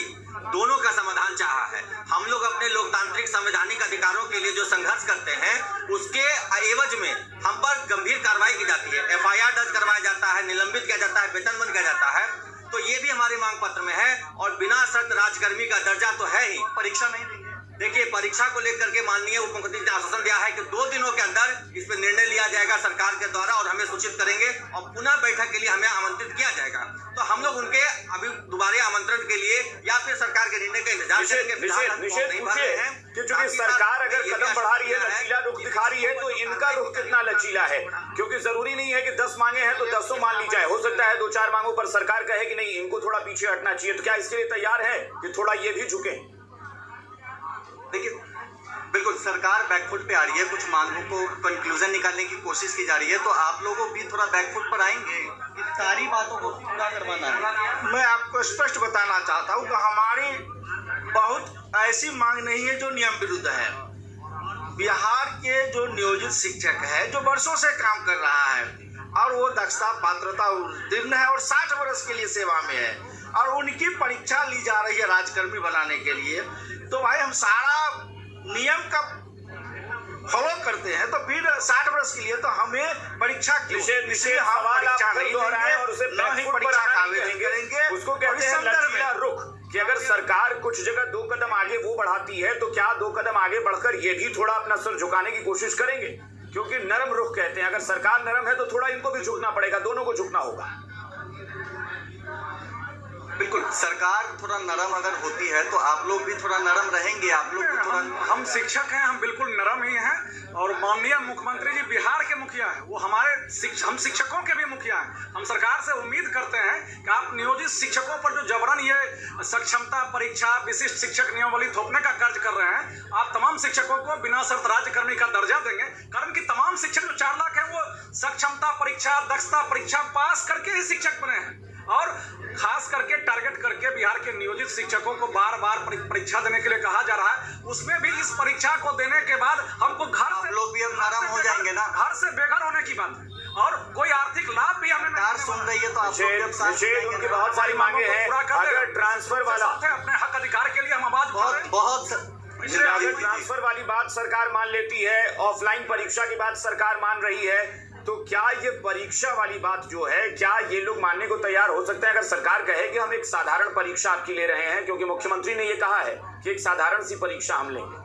दोनों का समाधान चाहा है। हम लोग अपने लोकतांत्रिक संवैधानिक अधिकारों के लिए जो संघर्ष करते हैं, उसके एवज में हम पर गंभीर कार्रवाई की जाती है। FIR दर्ज करवाया जाता है, निलंबित किया जाता है, वेतन बंद किया जाता है। तो ये भी हमारे मांग पत्र में है और बिना शर्त राजकर्मी का दर्जा तो है ही। परीक्षा नहीं देंगे। देखिए, परीक्षा को लेकर के माननीय उप मुख्यमंत्री ने आश्वासन दिया है कि 2 दिनों के अंदर इस पर निर्णय लिया जाएगा सरकार के द्वारा और हमें सूचित करेंगे और पुनः बैठक के लिए हमें आमंत्रित किया जाएगा। तो हम लोग उनके अभी दोबारा आमंत्रण के लिए या फिर सरकार के निर्णय का इंतजार करेंगे। क्योंकि सरकार अगर कदम बढ़ा रही है, लचीला रुख दिखा रही है, तो इनका रुख कितना लचीला है? क्योंकि जरूरी नहीं है कि 10 मांगे हैं तो 10 मान ली जाए। हो सकता है 2-4 मांगों पर सरकार कहे कि नहीं, इनको थोड़ा पीछे हटना चाहिए। तो क्या इसके लिए तैयार है कि थोड़ा ये भी झुके? देखिए, बिल्कुल सरकार बैकफुट पे आ रही है। कुछ मांगों को कंक्लूजन निकालने की कोशिश की जा रही है, तो आप लोगों भी थोड़ा बैकफुट पर आएंगे। इन सारी बातों को पूरा करवाना है। मैं आपको स्पष्ट बताना चाहता हूँ कि हमारी बहुत ऐसी मांग नहीं है जो नियम विरुद्ध है। बिहार के जो नियोजित शिक्षक है, जो वर्षों से काम कर रहा है और वो दक्षता पात्रता उत्तीर्ण है और 60 वर्ष के लिए सेवा में है और उनकी परीक्षा ली जा रही है राजकर्मी बनाने के लिए, तो भाई हम सारा नियम का फॉलो करते हैं। तो फिर 60 वर्ष के लिए तो हमें परीक्षा क्यों? हम परीक्षा नहीं देंगे और उसे न ही परीक्षा का आवेदन करेंगे। उसको कहते हैं लचीला रुख कि अगर सरकार कुछ जगह 2 कदम आगे वो बढ़ाती है तो क्या 2 कदम आगे बढ़कर ये भी थोड़ा अपना सर झुकाने की कोशिश करेंगे? क्योंकि नरम रुख कहते हैं, अगर सरकार नरम है तो थोड़ा इनको भी झुकना पड़ेगा, दोनों को झुकना होगा। बिल्कुल, सरकार थोड़ा नरम अगर होती है तो आप लोग भी थोड़ा नरम रहेंगे। आप लोग थोड़ा, हम शिक्षक हैं, हम बिल्कुल नरम ही हैं और माननीय मुख्यमंत्री जी बिहार के मुखिया हैं, वो हम शिक्षकों के भी मुखिया हैं। हम सरकार से उम्मीद करते हैं कि आप नियोजित शिक्षकों पर जो जबरन ये सक्षमता परीक्षा, विशिष्ट शिक्षक नियमावली थोपने का कार्य कर रहे हैं, आप तमाम शिक्षकों को बिना शर्त राजकर्मी का दर्जा देंगे। कारण कि तमाम शिक्षक जो 4 लाख हैं, वो सक्षमता परीक्षा, दक्षता परीक्षा पास करके ही शिक्षक बने हैं। और खास करके टारगेट करके बिहार के नियोजित शिक्षकों को बार बार परीक्षा देने के लिए कहा जा रहा है। उसमें भी इस परीक्षा को देने के बाद हमको घर से लोग भी अब नरम हो जाएंगे ना, घर से बेघर होने की बात है और कोई आर्थिक लाभ भी हमें सरकार सुन रही है। तो आप उनकी बहुत सारी मांगे हैं। अगर ट्रांसफर वाला अपने हक अधिकार के लिए हम आवाज बहुत अगर ट्रांसफर वाली बात सरकार मान लेती है, ऑफलाइन परीक्षा की बात सरकार मान रही है, तो क्या ये परीक्षा वाली बात जो है, क्या ये लोग मानने को तैयार हो सकते हैं? अगर सरकार कहे कि हम एक साधारण परीक्षा आपकी ले रहे हैं, क्योंकि मुख्यमंत्री ने ये कहा है कि एक साधारण सी परीक्षा हम लेंगे।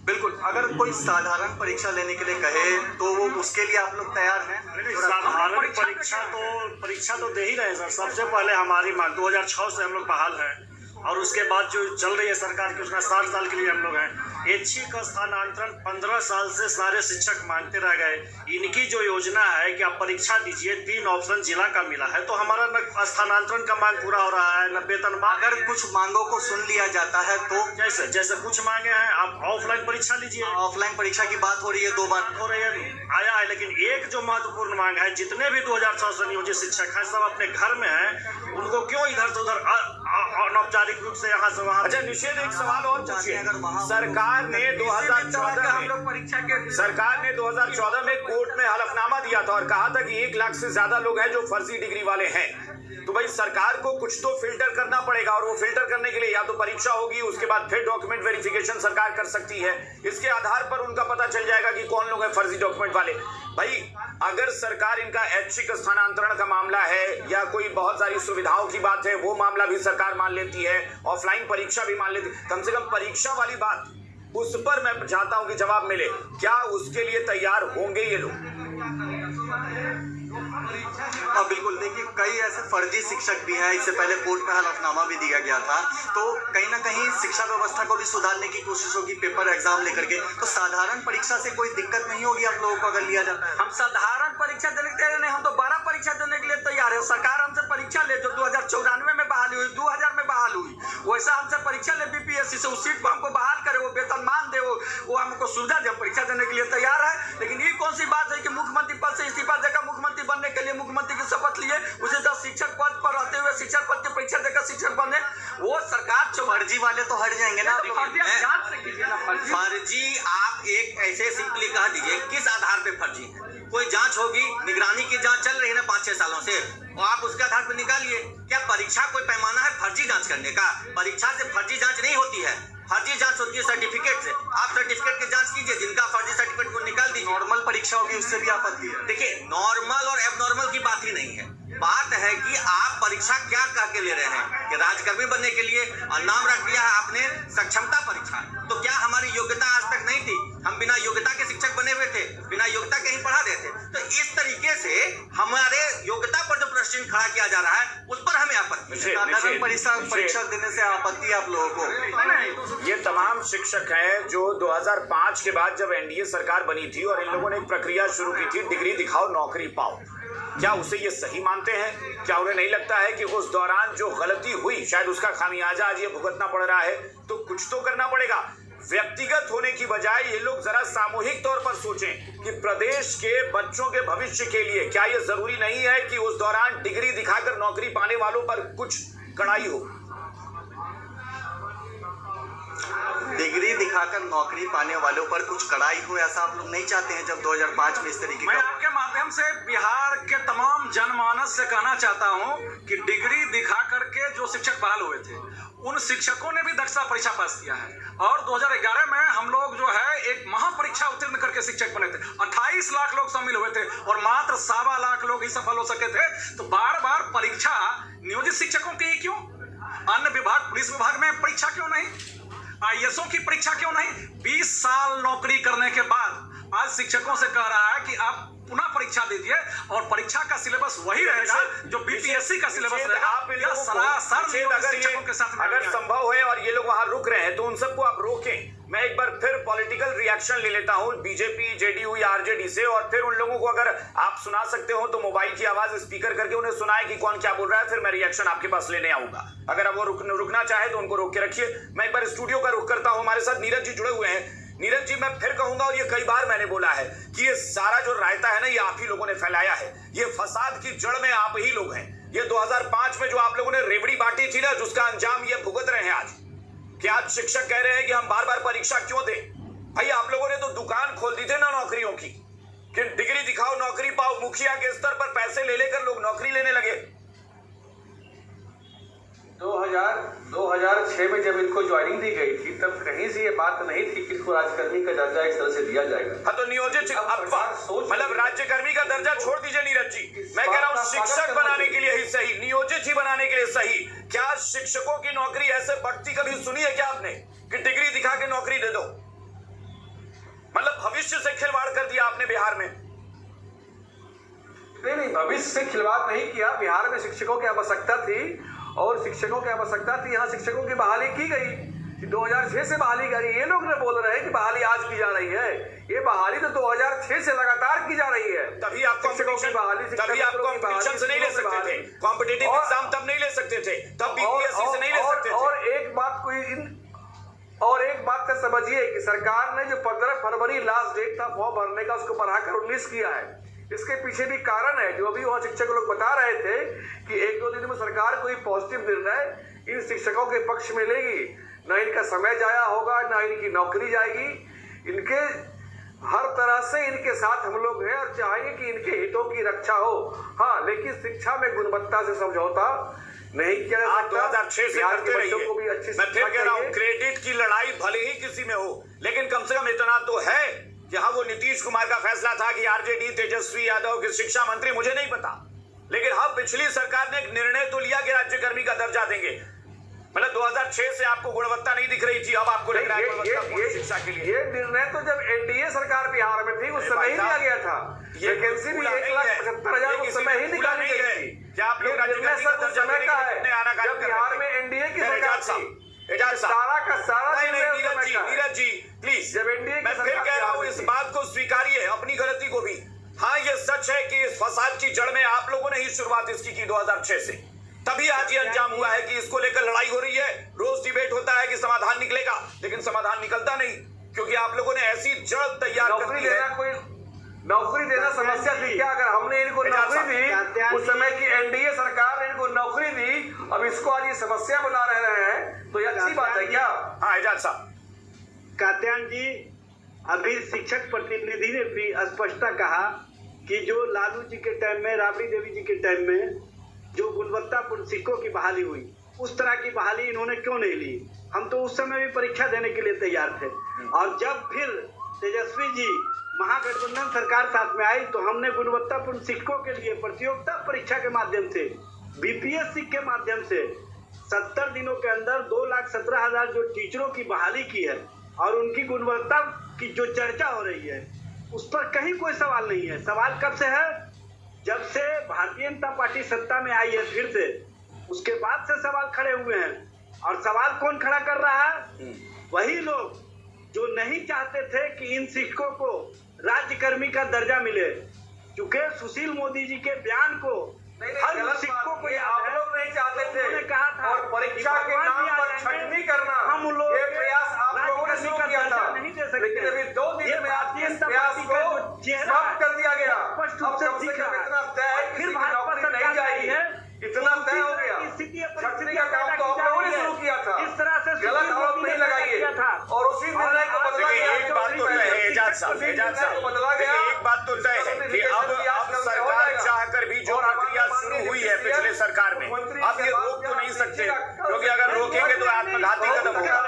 बिल्कुल, अगर कोई साधारण परीक्षा लेने के लिए कहे तो वो उसके लिए आप लोग तैयार हैं? साधारण परीक्षा तो दे ही रहे हैं सर। सबसे पहले हमारी मांग 2006 से हम लोग बहाल हैं और उसके बाद जो चल रही है सरकार की, उसमें 60 साल के लिए हम लोग हैं। ऐच्छिक स्थानांतरण 15 साल से सारे शिक्षक मांगते रह गए। इनकी जो योजना है कि आप परीक्षा दीजिए, 3 ऑप्शन जिला का मिला है, तो हमारा न स्थानांतरण का मांग पूरा हो रहा है, न वेतन। अगर कुछ मांगों को सुन लिया जाता है तो जैसे कुछ मांगे हैं, आप ऑफलाइन परीक्षा लीजिए। ऑफलाइन परीक्षा की बात हो रही है, 2 बार हो रही है, आया है। लेकिन एक जो महत्वपूर्ण मांग है, जितने भी 2006 से नियोजित शिक्षक हैं, सब अपने घर में हैं, उनको क्यों इधर से उधर अनौपचारिक रूप से यहाँ से वहाँ। अच्छा निषेध, एक सवाल और पूछिए। सरकार ने 2014 में कोर्ट में हलफनामा दिया था और कहा था कि 1 लाख से ज्यादा लोग हैं जो फर्जी डिग्री वाले हैं। तो भाई सरकार को कुछ तो फिल्टर करना पड़ेगा, और वो फिल्टर करने के लिए या तो परीक्षा होगी, उसके बाद फिर डॉक्यूमेंट वेरिफिकेशन सरकार कर सकती है। इसके आधार पर उनका पता चल जाएगा कि कौन लोग हैं फर्जी डॉक्यूमेंट वाले। भाई अगर सरकार इनका ऐच्छिक स्थानांतरण का मामला है या कोई बहुत सारी सुविधाओं की बात है, वो मामला भी सरकार मान लेती है, ऑफलाइन परीक्षा भी मान लेती है, कम से कम परीक्षा वाली बात उस पर मैं चाहता हूं कि जवाब मिले। क्या उसके लिए तैयार होंगे ये लोग? हाँ बिल्कुल, देखिए कई ऐसे फर्जी शिक्षक भी हैं। इससे पहले कोर्ट का हलफनामा भी दिया गया था, तो कहीं ना कहीं शिक्षा व्यवस्था को भी सुधारने की कोशिश होगी पेपर एग्जाम लेकर के। तो साधारण परीक्षा से कोई दिक्कत नहीं होगी आप लोगों को अगर लिया जाता है? हम साधारण परीक्षा देने के लिए नहीं, हम तो 12 परीक्षा देने के लिए तैयार है। सरकार हमसे परीक्षा ले जो 2094 में बहाली हुई, 2000 में बहाल हुई, वैसा हमसे परीक्षा ले बीपीएससी से, उस सीट को हमको बहाल करे, वो वेतन मान दे, वो हमको सुविधा दे, परीक्षा देने के लिए तैयार है। लेकिन ये कौन सी बात है कि मुख्यमंत्री पद से इस्तीफा देकर मुख्यमंत्री बनने के लिए मुख्यमंत्री की शपथ लिए, उसे तो शिक्षक पद पर रहते हुए शिक्षक पद की परीक्षा देकर शिक्षक बने, वो सरकार जो फर्जी वाले तो हट जाएंगे ना। फर्जी आप एक ऐसे सिंपली कह दीजिए किस आधार पे फर्जी है? कोई जांच होगी, निगरानी की जांच चल रही है ना 5-6 सालों से, और आप उसके आधार पर निकालिए। क्या परीक्षा कोई पैमाना है फर्जी जांच करने का? परीक्षा से फर्जी जांच नहीं होती है, फर्जी जांच होती है सर्टिफिकेट से। आप सर्टिफिकेट की जांच कीजिए, जिनका फर्जी सर्टिफिकेट को निकाल दीजिए। नॉर्मल परीक्षा होगी उससे भी आपत्ति है? देखिए नॉर्मल और एबनॉर्मल की बात ही नहीं है, बात है कि आप परीक्षा क्या कह के ले रहे हैं कि राजकर्मी बनने के लिए, और नाम रख दिया है आपने सक्षमता परीक्षा। तो क्या हमारी योग्यता आज तक नहीं थी? हम बिना योग्यता के शिक्षक बने हुए थे, बिना योग्यता के ही पढ़ा रहे थे। तो इस तरीके से हमारे योग्यता पर जो प्रश्न खड़ा किया जा रहा है उस पर हमें आपत्ति है। साधारण परीक्षा देने से आपत्ति है आप लोगों को? ये तमाम शिक्षक हैं जो 2005 के बाद जब एनडीए सरकार बनी थी और इन लोगों ने एक प्रक्रिया शुरू की थी, डिग्री दिखाओ नौकरी पाओ, क्या उसे ये सही मानते हैं? क्या उन्हें नहीं लगता है कि उस दौरान जो गलती हुई शायद उसका खामियाजा आज ये भुगतना पड़ रहा है? तो कुछ तो करना पड़ेगा। व्यक्तिगत होने की बजाय ये लोग जरा सामूहिक तौर पर सोचें कि प्रदेश के बच्चों के भविष्य के लिए क्या ये जरूरी नहीं है कि उस दौरान डिग्री दिखाकर नौकरी पाने वालों पर कुछ कड़ाई हो? डिग्री दिखाकर नौकरी पाने वालों पर कुछ कड़ाई हो, ऐसा आप लोग नहीं चाहते हैं? जब 2005 में इस तरीके मैं आपके माध्यम से बिहार के तमाम जनमानस से कहना चाहता हूं कि डिग्री दिखा करके जो शिक्षक बहाल हुए थे उन शिक्षकों ने भी दक्षता परीक्षा पास किया है, और 2011 में हम लोग जो है एक महापरीक्षा उत्तीर्ण करके शिक्षक बने थे। 28 लाख लोग शामिल हुए थे और मात्र 1.25 लाख लोग ही सफल हो सके थे। तो बार बार परीक्षा नियोजित शिक्षकों की ही क्यों? अन्य विभाग, पुलिस विभाग में परीक्षा क्यों नहीं? आईएएसओ की परीक्षा क्यों नहीं? 20 साल नौकरी करने के बाद आज शिक्षकों से कह रहा है कि आप पुनः परीक्षा दीजिए, और परीक्षा का सिलेबस वही रहेगा जो बीपीएससी का सिलेबस रहेगा। आप अगर संभव है और ये लोग वहां रुक रहे हैं तो उन सबको आप रोकें। मैं एक बार फिर पॉलिटिकल रिएक्शन ले लेता हूं बीजेपी, जेडीयू या आरजेडी से, और फिर उन लोगों को अगर आप सुना सकते हो तो मोबाइल की आवाज स्पीकर करके उन्हें सुनाए कि कौन क्या बोल रहा है, फिर मैं रिएक्शन आपके पास लेने आऊंगा। अगर अब वो रुकना चाहे तो उनको रोक के रखिए। मैं एक बार स्टूडियो का रुख करता हूं, हमारे साथ नीरज जी जुड़े हुए हैं। नीरज जी, मैं फिर कहूंगा और ये कई बार मैंने बोला है कि ये सारा जो रायता है ना, ये आप ही लोगों ने फैलाया है। ये फसाद की जड़ में आप ही लोग हैं। ये 2005 में जो आप लोगों ने रेवड़ी बांटी थी ना, जिसका अंजाम ये भुगत रहे हैं आज। कि आज शिक्षक कह रहे हैं कि हम बार बार परीक्षा क्यों दें? भाई आप लोगों ने तो दुकान खोल दी थी ना नौकरियों की, कि डिग्री दिखाओ नौकरी पाओ। मुखिया के स्तर पर पैसे ले लेकर लोग नौकरी लेने लगे। 2006 में जब इनको ज्वाइनिंग दी गई थी तब कहीं से ये बात नहीं थी कि इसको राजकर्मी का दर्जा इस तरह से दिया जाएगा। हाँ तो नियोजित मतलब राज्यकर्मी का दर्जा छोड़ दीजिए नीरज जी, मैं कह रहा हूँ शिक्षक बनाने के लिए ही सही, नियोजित ही बनाने के लिए सही। क्या शिक्षकों की नौकरी ऐसे बढ़ती कभी सुनी है क्या आपने कि डिग्री दिखा के नौकरी दे दो? मतलब भविष्य से खिलवाड़ कर दिया आपने बिहार में। नहीं, भविष्य से खिलवाड़ नहीं किया। बिहार में शिक्षकों की आवश्यकता थी और शिक्षकों की आवश्यकता थी, यहाँ शिक्षकों की बहाली की गई। 2006 से बहाली करी। ये लोग ने बोल रहे हैं कि बहाली आज की जा रही है, ये बहाली तो 2006 से लगातार की जा रही है। तभी आप कॉम्पिटिशन से नहीं ले सकते थे, कॉम्पिटिटिव एग्जाम तब नहीं ले सकते थे, तब बीपीएससी से नहीं ले सकते थे। और एक बात का समझिए कि सरकार ने जो 15 फरवरी लास्ट डेट था फॉर्म भरने का, उसको बढ़ाकर 19 किया है। इसके पीछे भी कारण है, जो अभी वहाँ शिक्षक लोग बता रहे थे कि 1-2 दिन में सरकार कोई पॉजिटिव निर्णय इन शिक्षकों के पक्ष में लेगी। न इनका समय जाया होगा, न इनकी नौकरी जाएगी। इनके हर तरह से इनके साथ हम लोग हैं और चाहेंगे कि इनके हितों की रक्षा हो। हाँ, लेकिन शिक्षा में गुणवत्ता से समझौता नहीं किया जा सकता। 2006 से करते रहिए। मैं फिर कह रहा हूँ, क्रेडिट की लड़ाई भले ही किसी में हो, लेकिन कम से कम इतना तो है कि हाँ, वो नीतीश कुमार का फैसला था कि आरजेडी तेजस्वी यादव के शिक्षा मंत्री, मुझे नहीं पता, लेकिन हाँ, पिछली सरकार ने एक निर्णय तो लिया कि राज्यकर्मी का दर्जा देंगे। मतलब 2006 से आपको गुणवत्ता नहीं दिख रही थी, अब आपको लग रहा है गुणवत्तापूर्ण शिक्षा के लिए। ये निर्णय तो जब एनडीए सरकार बिहार में थी उस समय ही लिया गया था। वैकेंसी भी 1,75,000 उस समय ही निकाली गई थी। क्या आप लोग राज्यकर्मी का दर्जा देने का है? जब बिहार में एनडीए की सरकार थी, सारा का सारा नीरज जी प्लीज, जब एनडीए मैं फिर कह रहा हूँ, इस बात को स्वीकारिए, अपनी गलती को भी। हाँ, ये सच है कि इस फसाद की जड़ में आप लोगों ने ही शुरुआत इसकी की 2006 से, तभी आज ये अंजाम हुआ है कि इसको लेकर लड़ाई हो रही है। रोज डिबेट होता है कि समाधान निकलेगा, लेकिन समाधान निकलता नहीं, क्योंकि आप लोगों ने ऐसी जड़ तैयार कर दी है। कोई नौकरी देना समस्या थी क्या? अगर हमने इनको नौकरी दी, उस समय की एनडीए सरकार ने इनको नौकरी दी, अब इसको आज ये समस्या बना रहे हैं, तो ये अच्छी बात है क्या? हाँ, एजाज साहब। कात्यायन जी, अभी शिक्षक प्रतिनिधि ने भी स्पष्टता कहा कि जो लालू जी के टाइम में, राबड़ी देवी जी के टाइम में जो गुणवत्तापूर्ण शिक्षकों की बहाली हुई, उस तरह की बहाली इन्होंने क्यों नहीं ली? हम तो उस समय भी परीक्षा देने के लिए तैयार थे, और जब फिर तेजस्वी जी महागठबंधन सरकार साथ में आई तो हमने गुणवत्तापूर्ण शिक्षकों के लिए प्रतियोगिता परीक्षा के माध्यम से, बीपीएससी के माध्यम से 70 दिनों के अंदर 2,17,000 जो टीचरों की बहाली की है, और उनकी गुणवत्ता की जो चर्चा हो रही है उस पर कहीं कोई सवाल नहीं है। सवाल कब से है? जब से भारतीय जनता पार्टी सत्ता में आई है फिर से, उसके बाद से सवाल खड़े हुए हैं। और सवाल कौन खड़ा कर रहा है? वही लोग जो नहीं चाहते थे कि इन शिक्षकों को राज्यकर्मी का दर्जा मिले, क्योंकि सुशील मोदी जी के बयान को हर शिक्षकों को आप लोग नहीं चाहते थे, उन्होंने कहा था, और परीक्षा के नाम पर छटनी करना, हम लोग ये प्रयास आप लोगों ने शुरू किया था, नहीं दे सकते। लेकिन अभी 2 दिन में आपके इस प्रयास को समाप्त कर दिया गया। अब कम से कम इतना तय है, फिर भाजपा नहीं जाएगी, इतना तय हो गया। छटनी का काम तो आप लोगों ने शुरू किया था, इस तरह से गलत आरोप नहीं लगाइए, और उसी निर्णय को बदला गया। एक बात तो तय है एजाज साहब, बदला गया। एक बात तो तय है कि अब सरकार चाहकर भी जो प्रक्रिया शुरू हुई है पिछले सरकार में, अब ये रोक तो नहीं सकते, क्योंकि अगर रोकेंगे तो आत्मघाती कदम होगा।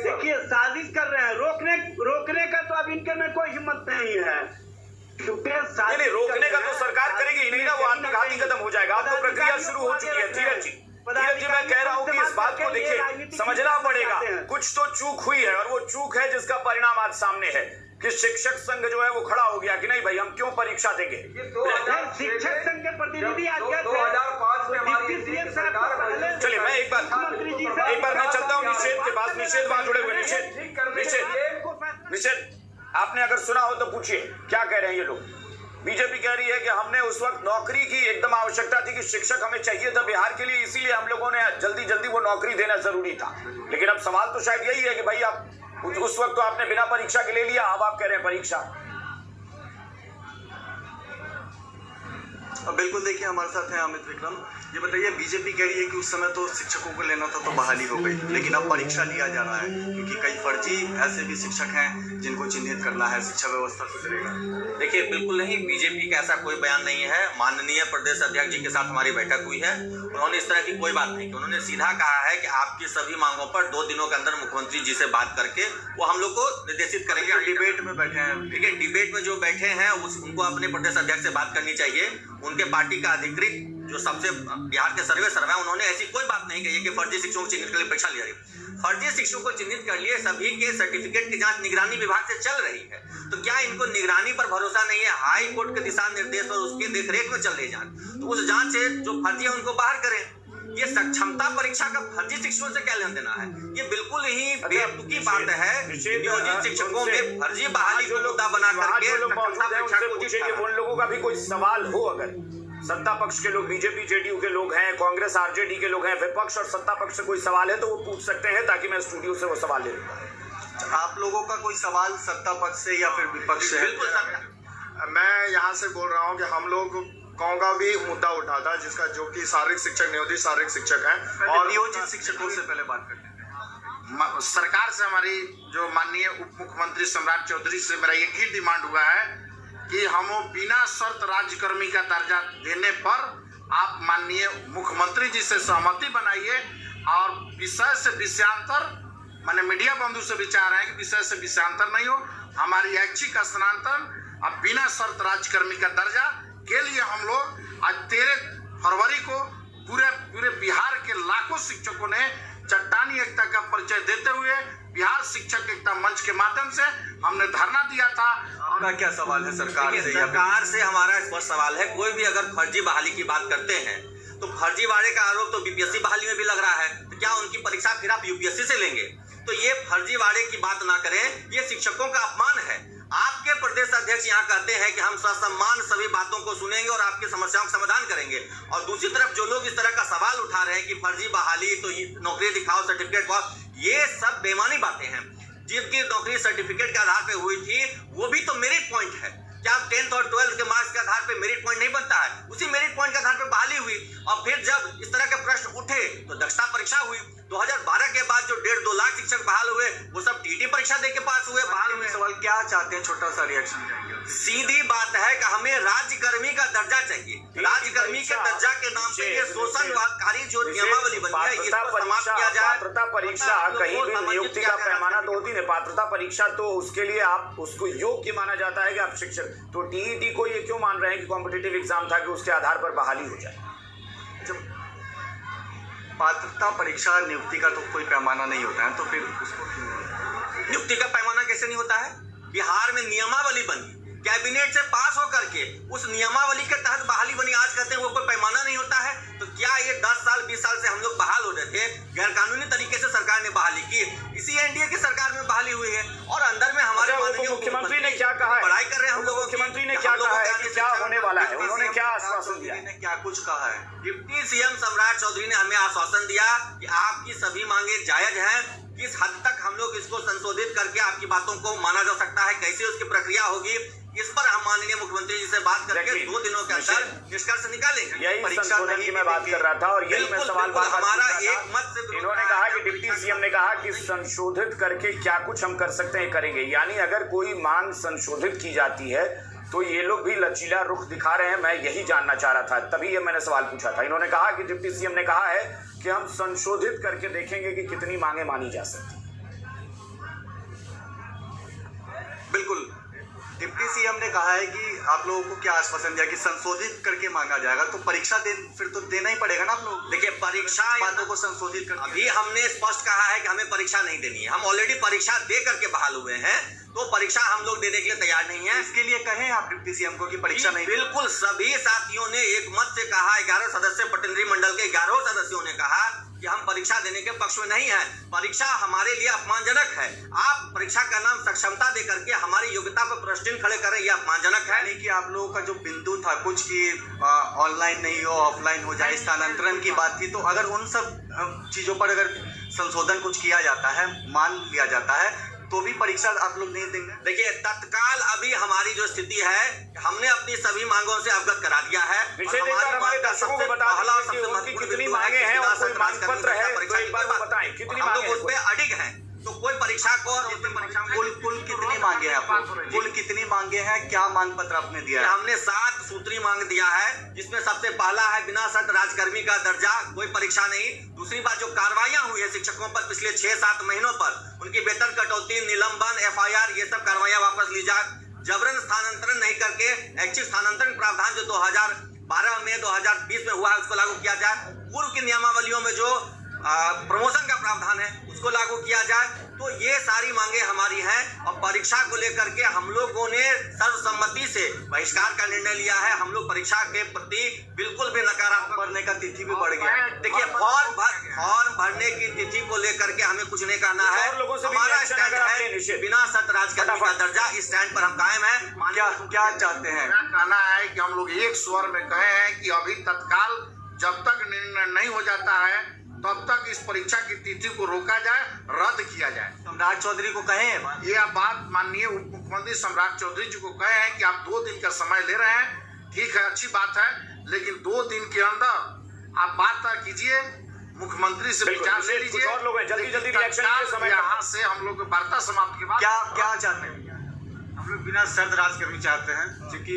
देखिए, साजिश कर रहे हैं, रोकने का तो अब इनके में कोई हिम्मत नहीं है, क्योंकि नहीं, रोकने का तो सरकार करेगी नहीं ना, वो आत्मघाती कदम हो जाएगा। अब तो प्रक्रिया शुरू हो चुकी है। धीरज जी, मैं कह रहा हूँ कि इस बात को देखिए, समझना पड़ेगा, कुछ तो चूक हुई है, और वो चूक है जिसका परिणाम आज सामने है कि शिक्षक संघ जो है वो खड़ा हो गया कि नहीं भाई, हम क्यों परीक्षा देंगे। शिक्षक संघ के प्रतिनिधि आज 2005 में हमारी चलिए, मैं एक बार मैं चलता हूँ निषेध के पास। निषेध वहां जुड़े हुए, निषेध आपने अगर सुना हो तो पूछिए क्या कह रहे हैं ये लोग। बीजेपी कह रही है कि हमने उस वक्त नौकरी की एकदम आवश्यकता थी कि शिक्षक हमें चाहिए था बिहार के लिए, इसीलिए हम लोगों ने जल्दी वो नौकरी देना जरूरी था। लेकिन अब सवाल तो शायद यही है कि भाई आप उस वक्त तो आपने बिना परीक्षा के ले लिया, अब आप कह रहे हैं परीक्षा। बिल्कुल, देखिए हमारे साथ हैं अमित विक्रम। ये बताइए, बीजेपी कह रही है कि उस समय तो शिक्षकों को लेना था तो बहाली हो गई, लेकिन अब परीक्षा लिया जा रहा है क्योंकि कई फर्जी ऐसे भी शिक्षक हैं जिनको चिन्हित करना है, शिक्षा व्यवस्था सुधरेगा। देखिए, बिल्कुल नहीं, बीजेपी का ऐसा कोई बयान नहीं है। माननीय प्रदेश अध्यक्ष जी के साथ हमारी बैठक हुई है, उन्होंने इस तरह की कोई बात नहीं की। उन्होंने सीधा कहा है कि आपकी सभी मांगों पर 2 दिनों के अंदर मुख्यमंत्री जी से बात करके वो हम लोग को निर्देशित करेंगे। डिबेट में बैठे हैं, ठीक है, डिबेट में जो बैठे हैं उनको अपने प्रदेश अध्यक्ष से बात करनी चाहिए। उनके पार्टी का अधिकृत जो सबसे बिहार के सर्वे है, उन्होंने ऐसी कोई बात नहीं कही है कि फर्जी शिक्षकों को चिन्हित कर लिए परीक्षा ले रही। फर्जी शिक्षकों को चिन्हित कर लिए सभी के सर्टिफिकेट की जांच निगरानी विभाग से चल रही है, तो क्या इनको निगरानी पर भरोसा नहीं है? हाई कोर्ट के दिशा निर्देश और उसके देखरेख में चल रही जांच, तो उस जांच से जो फर्जी है उनको बाहर करें। ये क्षमता परीक्षा का फर्जी शिक्षकों से क्या लेना देना है? ये बिल्कुल ही बेतुकी बात है। नियोजित शिक्षकों में फर्जी बहाली को मुद्दा बना करके उन लोगों का भी कोई सवाल हो, अगर सत्ता पक्ष के लोग, बीजेपी जेडीयू के लोग हैं, कांग्रेस आरजेडी के लोग हैं, विपक्ष और सत्ता पक्ष से कोई सवाल है तो वो पूछ सकते हैं, ताकि मैं स्टूडियो से वो सवाल ले लूँ। आप लोगों का कोई सवाल सत्ता पक्ष से या फिर विपक्ष से? बिल्कुल, मैं यहाँ से बोल रहा हूँ कि हम लोग का भी मुद्दा उठा था, जिसका जो कि शारीरिक शिक्षक, नियोजित शारीरिक शिक्षक हैं, और नियोजित शिक्षकों से पहले बात करते हैं। सरकार से हमारी जो माननीय उप मुख्यमंत्री सम्राट चौधरी से मेरा एक ही डिमांड हुआ है कि हम बिना शर्त राज्यकर्मी का दर्जा देने पर आप माननीय मुख्यमंत्री जी से सहमति बनाइए और विषय से विषयांतर, माने मीडिया बंधु से विचार है कि विषय से विषयांतर नहीं हो, हमारी ऐच्छिक स्थानांतरण अब बिना शर्त राज्यकर्मी का दर्जा के लिए हम लोग आज 13 फरवरी को पूरे बिहार के लाखों शिक्षकों ने चट्टानी एकता का परिचय देते हुए बिहार शिक्षक एकता मंच के माध्यम से हमने धरना दिया था। आपका क्या सवाल है सरकार से? सरकार से हमारा स्पष्ट सवाल है, कोई भी अगर फर्जी बहाली की बात करते हैं तो फर्जीवाड़े का आरोप तो बीपीएससी बहाली में भी लग रहा है, तो क्या उनकी परीक्षा फिर आप यूपीएससी से लेंगे? तो ये फर्जीवाड़े की बात ना करें, ये शिक्षकों का अपमान है। आपके प्रदेश अध्यक्ष यहाँ कहते हैं कि हम ससम्मान सभी बातों को सुनेंगे और आपकी समस्याओं का समाधान करेंगे, और दूसरी तरफ जो लोग इस तरह का सवाल उठा रहे हैं कि फर्जी बहाली तो नौकरी दिखाओ, सर्टिफिकेट पाओ, ये सब बेईमानी बातें हैं। जिनकी नौकरी सर्टिफिकेट के आधार पे हुई थी वो भी तो मेरिट पॉइंट है। क्या 10th और 12th के मार्क्स के आधार पे मेरिट पॉइंट नहीं बनता है? उसी मेरिट पॉइंट के आधार पे बहाली हुई, और फिर जब इस तरह के प्रश्न उठे तो दक्षता परीक्षा हुई। 2012 के बाद जो 1.5-2 लाख शिक्षक बहाल हुए वो सब टीटी परीक्षा देके पास हुए, बहाल हुए। सवाल क्या चाहते हैं, छोटा सा रिएक्शन देंगे। सीधी बात है कि हमें राज्यकर्मी का दर्जा चाहिए। राज्यकर्मी के दर्जा के नाम पे ये शोषणकारी जो नियमावली बनी है इसको समाप्त किया जाए। पात्रता परीक्षा कहीं भी नियुक्ति का पैमाना तो होती नहीं। पात्रता परीक्षा तो उसके लिए आप उसको योग्य माना जाता है कि आप शिक्षक, तो टीईटी को ये क्यों मान रहे हैं कि कॉम्पिटिटिव एग्जाम था कि उसके आधार पर बहाली हो जाए? जब पात्रता परीक्षा नियुक्ति का तो कोई पैमाना नहीं होता है तो फिर उसको नियुक्ति का पैमाना कैसे नहीं होता है? बिहार में नियमावली बनी, कैबिनेट से पास होकर के उस नियमावली के तहत बहाली बनी। आज कहते हैं वो कोई पैमाना नहीं होता है, तो क्या ये 10 साल 20 साल से हम लोग बहाल हो रहे थे? गैर कानूनी तरीके से सरकार ने बहाली की, इसी एनडीए की सरकार में बहाली हुई है। और अंदर में हमारे मुख्यमंत्री ने क्या कहा है? पढ़ाई कर रहे हैं हम लोग। मुख्यमंत्री ने क्या कहा है कि क्या होने वाला है? उन्होंने क्या आश्वासन दिया? क्या कुछ कहा है? डिप्टी सीएम सम्राट चौधरी ने हमें आश्वासन दिया कि आपकी सभी मांगे जायज हैं, किस हद तक हम लोग इसको संशोधित करके आपकी बातों को माना जा सकता है, कैसे उसकी प्रक्रिया होगी, इस पर हम माननीय मुख्यमंत्री जी से बात करके 2 दिनों के अंदर निष्कर्ष निकालेंगे। यही संशोधन की मैं बात कर रहा था और यही मैं सवाल हमारा एक मत से इन्होंने कहा कि डिप्टी सीएम ने कहा कि संशोधित करके क्या कुछ हम कर सकते हैं करेंगे। यानी अगर कोई मांग संशोधित की जाती है तो ये लोग भी लचीला रुख दिखा रहे हैं। मैं यही जानना चाह रहा था, तभी ये मैंने सवाल पूछा था। इन्होंने कहा कि डिप्टी सीएम ने कहा है कि हम संशोधित करके देखेंगे कि कितनी मांगे मानी जा सकती। बिल्कुल, डिप्टी सीएम ने कहा है कि आप लोगों को क्या आश्वासन दिया कि संशोधित करके मांगा जाएगा, तो परीक्षा फिर तो देना ही पड़ेगा ना आप लोग। देखिए, परीक्षा बातों को संशोधित कर अभी हमने स्पष्ट कहा है कि हमें परीक्षा नहीं देनी है। हम ऑलरेडी परीक्षा दे करके बहाल हुए हैं, तो परीक्षा हम लोग देने के लिए तैयार नहीं है। इसके लिए कहें आप डिप्टी सीएम को कि परीक्षा नहीं। बिल्कुल, सभी साथियों ने एक मत से कहा, 11 सदस्य प्रतिनिधि मंडल के 11 सदस्यों ने कहा कि हम परीक्षा देने के पक्ष में नहीं है। परीक्षा हमारे लिए अपमानजनक है। आप परीक्षा का नाम सक्षमता दे करके हमारी योग्यता पर प्रश्न खड़े करें, यह अपमानजनक है। यानी कि आप लोगों का जो बिंदु था कुछ कि ऑनलाइन नहीं हो, ऑफलाइन हो जाए, स्थानांतरण की बात थी, तो अगर उन सब चीजों पर अगर संशोधन कुछ किया जाता है, मान लिया जाता है, तो भी परीक्षा आप लोग नहीं देंगे? देखिए, तत्काल अभी हमारी जो स्थिति है, हमने अपनी सभी मांगों से अवगत करा दिया है। हमारे दर्शकों को बता दीजिए कितनी मांगे हैं और कोई मांग पत्र है तो एक बार बताएं कितनी मांगे हैं? उस पे अडिग हैं, तो कोई परीक्षा को और कुल कितनी मांगे हैं आप? कुल कितनी मांगे हैं? क्या मांग पत्र आपने दिया है? हमने 7 सूत्री मांग दिया है, जिसमें सबसे पहला है बिना शर्त राज्यकर्मी का दर्जा, कोई परीक्षा नहीं। दूसरी बात, जो कार्रवाइयां हुई है शिक्षकों पर पिछले 6-7 महीनों पर, उनकी वेतन कटौती, निलंबन, FIR, ये सब कार्रवाइयां वापस ली जाए। जबरन स्थानांतरण नहीं करके ऐच्छिक स्थानांतरण प्रावधान जो 2012 में 2020 में हुआ है उसको लागू किया जाए। पूर्व की नियमावलियों में जो प्रमोशन का प्रावधान है उसको लागू किया जाए। तो ये सारी मांगे हमारी हैं, और परीक्षा को लेकर के हम लोगों ने सर्वसम्मति से बहिष्कार का निर्णय लिया है। हम लोग परीक्षा के प्रति बिल्कुल भी नकारात्मक भरने का तिथि भी बढ़ गया। देखिए, फॉर्म भरने की तिथि को लेकर के हमें कुछ नहीं कहना है। हमारा स्टैंड है बिना शर्त राज्यकर्मी का दर्जा, इस स्टैंड पर हम कायम हैं। क्या चाहते हैं? कहना है कि हम लोग एक स्वर में कहे हैं कि अभी तत्काल जब तक निर्णय नहीं हो जाता है तब तक इस परीक्षा की तिथि को रोका जाए, रद्द किया जाए। सम्राट चौधरी को कहें ये बात माननीय उप मुख्यमंत्री सम्राट चौधरी जी को कहे हैं कि आप 2 दिन का समय ले रहे हैं, ठीक है, अच्छी बात है, लेकिन 2 दिन के अंदर आप बात तय कीजिए मुख्यमंत्री से विचार ले लीजिए। और लोग हैं, जल्दी जल्दी रिएक्शन लीजिए, समय यहाँ से हम लोग वार्ता समाप्त के बाद क्या चाहते हैं? हम लोग बिना शर्त राजकर्मी चाहते हैं, क्योंकि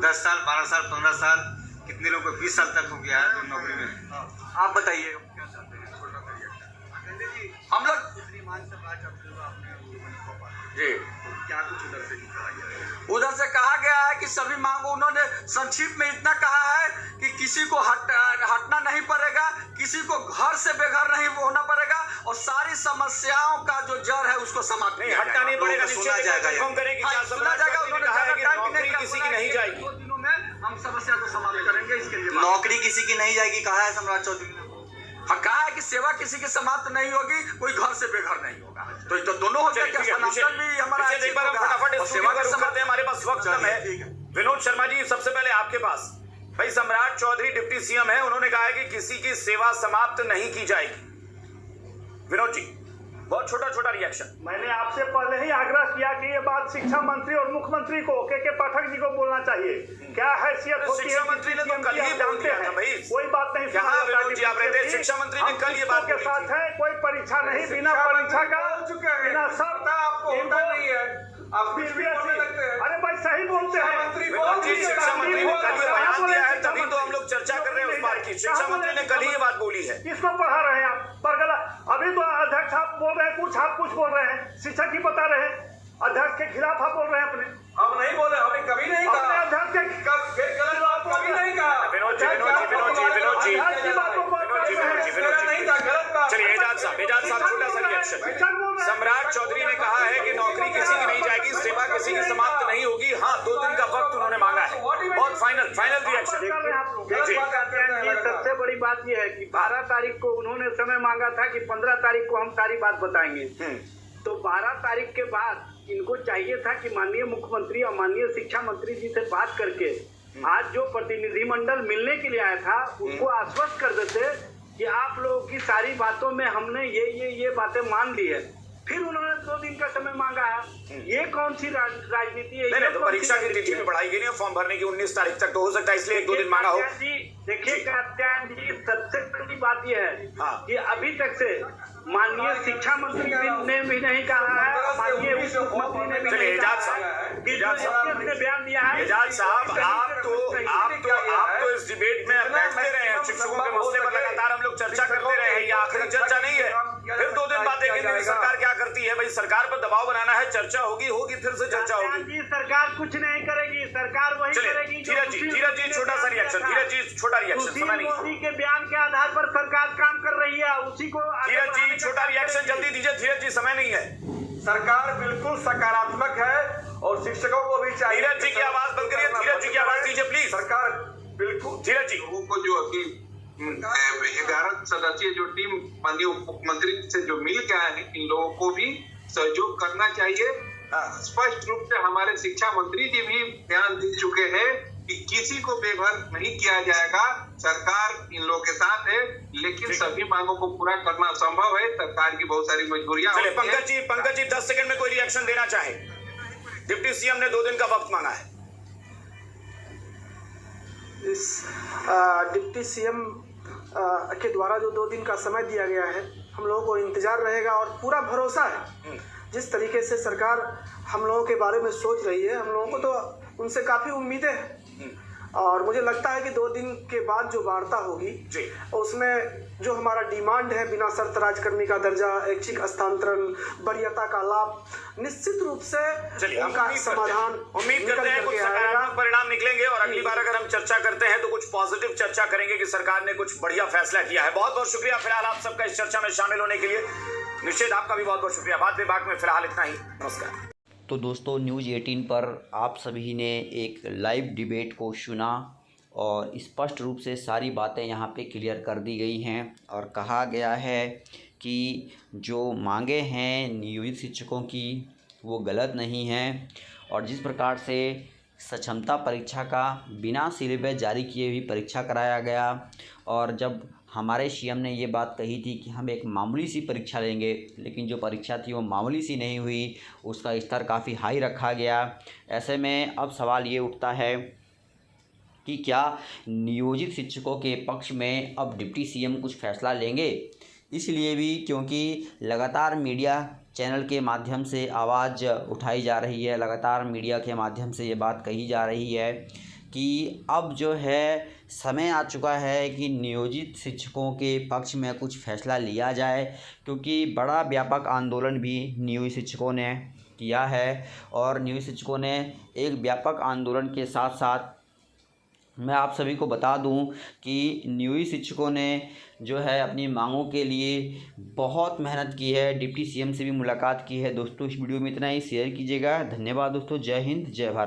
10 साल 12 साल 15 साल कितने लोगों को 20 साल तक हो गया है नौकरी में। आप बताइए क्या चाहते हैं? हम लोग जी क्या कुछ उधर से उधर से कहा गया है कि सभी मांगों, उन्होंने संक्षिप्त में इतना कहा है कि किसी को हटना नहीं पड़ेगा, किसी को घर से बेघर नहीं होना पड़ेगा, और सारी समस्याओं का जो जड़ है उसको समाप्त नहीं, हटना नहीं पड़ेगा, सुना जाएगा। सुना जाएगा। उन्होंने कहा है कि नौकरी किसी की नहीं जाएगी। 2 दिनों में हम समस्या को समाप्त करेंगे। इसके लिए नौकरी किसी की नहीं जाएगी कहा है सम्राट चौधरी ने। हाँ, कहा है कि सेवा किसी की समाप्त नहीं होगी, कोई घर से बेघर नहीं होगा। तो दोनों हो जाए, स्थानांतरण भी हमारा एक बार हम फटाफट सेवा का रुख करते हैं, हमारे पास वक्त कम है। विनोद शर्मा जी, सबसे पहले आपके पास भाई, सम्राट चौधरी डिप्टी सीएम है, उन्होंने कहा है कि किसी की सेवा समाप्त नहीं की जाएगी। विनोद जी, बहुत छोटा छोटा रिएक्शन। मैंने आपसे पहले ही आग्रह किया कि ये बात शिक्षा मंत्री और मुख्यमंत्री को के पाठक जी को बोलना चाहिए। क्या हैसियत होती है? शिक्षा मंत्री ने तो कल ही बोल दिया था भाई, कोई बात नहीं। विनोद जी आप रहते हैं, शिक्षा मंत्री ने कल ये बात के साथ है, कोई परीक्षा नहीं, बिना परीक्षा का, बिना सब आपको होता नहीं है, आप कुछ भी बोलने लगते हैं। अरे भाई सही बोलते हैं। विनोद जी, शिक्षा मंत्री ने कल ये बयान दिया है, तभी तो हम लोग चर्चा कर रहे हैं उस बात की। शिक्षा मंत्री ने कल ही ये बात बोली है। किसको पढ़ा रहे हैं आप? बरगला अभी तो अध्यक्ष आप बोल रहे हैं कुछ, आप कुछ बोल रहे हैं, शिक्षक ही बता रहे हैं, अध्यक्ष के खिलाफ आप बोल रहे हैं। अपने हम नहीं बोले, हमने कभी नहीं कहा अपने अध्यक्ष के गलत बात कभी नहीं कहा। विनोद जी, विनोद जी, विनोद जी, विनोद जी, अध्यक्ष की बातों को नहीं था, गलत बात। चलिए एजाज साहब छोटा सा रिएक्शन। सम्राट चौधरी ने कहा है कि नौकरी किसी की नहीं जाएगी, सेवा किसी की समाप्त नहीं होगी। हाँ, 2 दिन का वक्त उन्होंने मांगा है। बहुत फाइनल रिएक्शन। सबसे बड़ी बात यह है कि 12 तारीख को उन्होंने समय मांगा था कि 15 तारीख को हम सारी बात बताएंगे। तो 12 तारीख के बाद इनको चाहिए था कि माननीय मुख्यमंत्री और माननीय शिक्षा मंत्री जी से बात करके आज जो प्रतिनिधिमंडल मिलने के लिए आया था उसको आश्वस्त कर देते कि आप लोगों की सारी बातों में हमने ये बातें मान ली है। फिर उन्होंने 2 दिन का समय मांगा है। ये कौन सी राजनीति है? नहीं, तो परीक्षा की तिथि में बढ़ाई गई नहीं, फॉर्म भरने की 19 तारीख तक तो हो सकता है, इसलिए 1-2 दिन मांगा हो। देखिए कात्यायन जी, सबसे बड़ी बात यह है कि अभी तक से माननीय शिक्षा मंत्री ने भी नहीं कहा है, माननीय उप मुख्यमंत्री ने भी नहीं कहा है, ने बयान दिया है। एजाज साहब, आप तो इस डिबेट में बैठते रहे हैं, शिक्षकों के मसले पर लगातार हम लोग चर्चा करते रहे हैं, ये आखिरी चर्चा नहीं है। फिर 2 दिन बाद देखेंगे सरकार क्या करती है। भाई सरकार पर दबाव बनाना है, चर्चा होगी, फिर से चर्चा होगी। सरकार कुछ नहीं करेगी, सरकार वही करेगी। धीरज जी छोटा सा रिएक्शन, धीरज जी छोटा रिएक्शन, समय नहीं। मोदी के बयान के आधार पर सरकार काम कर रही है, उसी को। धीरज जी छोटा रिएक्शन जल्दी दीजिए, धीरज जी समय नहीं है। सरकार बिल्कुल सकारात्मक है और शिक्षकों को भी चाहिए। धीरज जी की आवाज बंद करिए, धीरज जी की आवाज दीजिए प्लीज। सरकार बिल्कुल, धीरज जी, लोगों को जो अभी 11 सदस्यीय जो टीम माननीय मुख्यमंत्री से जो मिल के आए हैं, इन लोगों को भी सहयोग करना चाहिए। स्पष्ट रूप से हमारे शिक्षा मंत्री जी भी बयान दे चुके हैं कि किसी को बेघर नहीं किया जाएगा। सरकार इन लोगों के साथ है, लेकिन सभी मांगों को पूरा करना संभव है। सरकार की बहुत सारी मजबूरियां होती हैं। पंकज जी 10 सेकंड में कोई रिएक्शन देना चाहे। डिप्टी सीएम ने 2 दिन का वक्त मांगा है। इस डिप्टी सीएम के द्वारा जो 2 दिन का समय दिया गया है, हम लोगों को इंतजार रहेगा और पूरा भरोसा है जिस तरीके से सरकार हम लोगों के बारे में सोच रही है। हम लोगों को तो उनसे काफ़ी उम्मीदें हैं और मुझे लगता है कि 2 दिन के बाद जो वार्ता होगी उसमें जो हमारा डिमांड है, बिना शर्त राजकर्मी का दर्जा, ऐच्छिक हस्तांतरण, वरीयता का लाभ, निश्चित रूप से उनका समाधान उम्मीद करते हैं कुछ सकारात्मक परिणाम निकलेंगे। और अगली बार अगर हम चर्चा करते हैं तो कुछ पॉजिटिव चर्चा करेंगे कि सरकार ने कुछ बढ़िया फैसला किया है। बहुत बहुत शुक्रिया फिलहाल आप सबका इस चर्चा में शामिल होने के लिए। निश्चित आपका भी बहुत बहुत शुक्रिया। बात विभाग में फिलहाल इतना ही, नमस्कार। तो दोस्तों, न्यूज़ 18 पर आप सभी ने एक लाइव डिबेट को सुना और स्पष्ट रूप से सारी बातें यहाँ पे क्लियर कर दी गई हैं और कहा गया है कि जो मांगे हैं नियोजित शिक्षकों की वो गलत नहीं हैं। और जिस प्रकार से सक्षमता परीक्षा का बिना सिलेबस जारी किए भी परीक्षा कराया गया और जब हमारे सीएम ने ये बात कही थी कि हम एक मामूली सी परीक्षा लेंगे, लेकिन जो परीक्षा थी वो मामूली सी नहीं हुई, उसका स्तर काफ़ी हाई रखा गया। ऐसे में अब सवाल ये उठता है कि क्या नियोजित शिक्षकों के पक्ष में अब डिप्टी सीएम कुछ फैसला लेंगे। इसलिए भी क्योंकि लगातार मीडिया चैनल के माध्यम से आवाज़ उठाई जा रही है, लगातार मीडिया के माध्यम से ये बात कही जा रही है कि अब जो है समय आ चुका है कि नियोजित शिक्षकों के पक्ष में कुछ फैसला लिया जाए, क्योंकि बड़ा व्यापक आंदोलन भी नियोजित शिक्षकों ने किया है। और नियोजित शिक्षकों ने एक व्यापक आंदोलन के साथ साथ मैं आप सभी को बता दूं कि नियोजित शिक्षकों ने जो है अपनी मांगों के लिए बहुत मेहनत की है, डिप्टी सीएम से भी मुलाकात की है। दोस्तों इस वीडियो में इतना ही, शेयर कीजिएगा। धन्यवाद दोस्तों, जय हिंद जय भारत।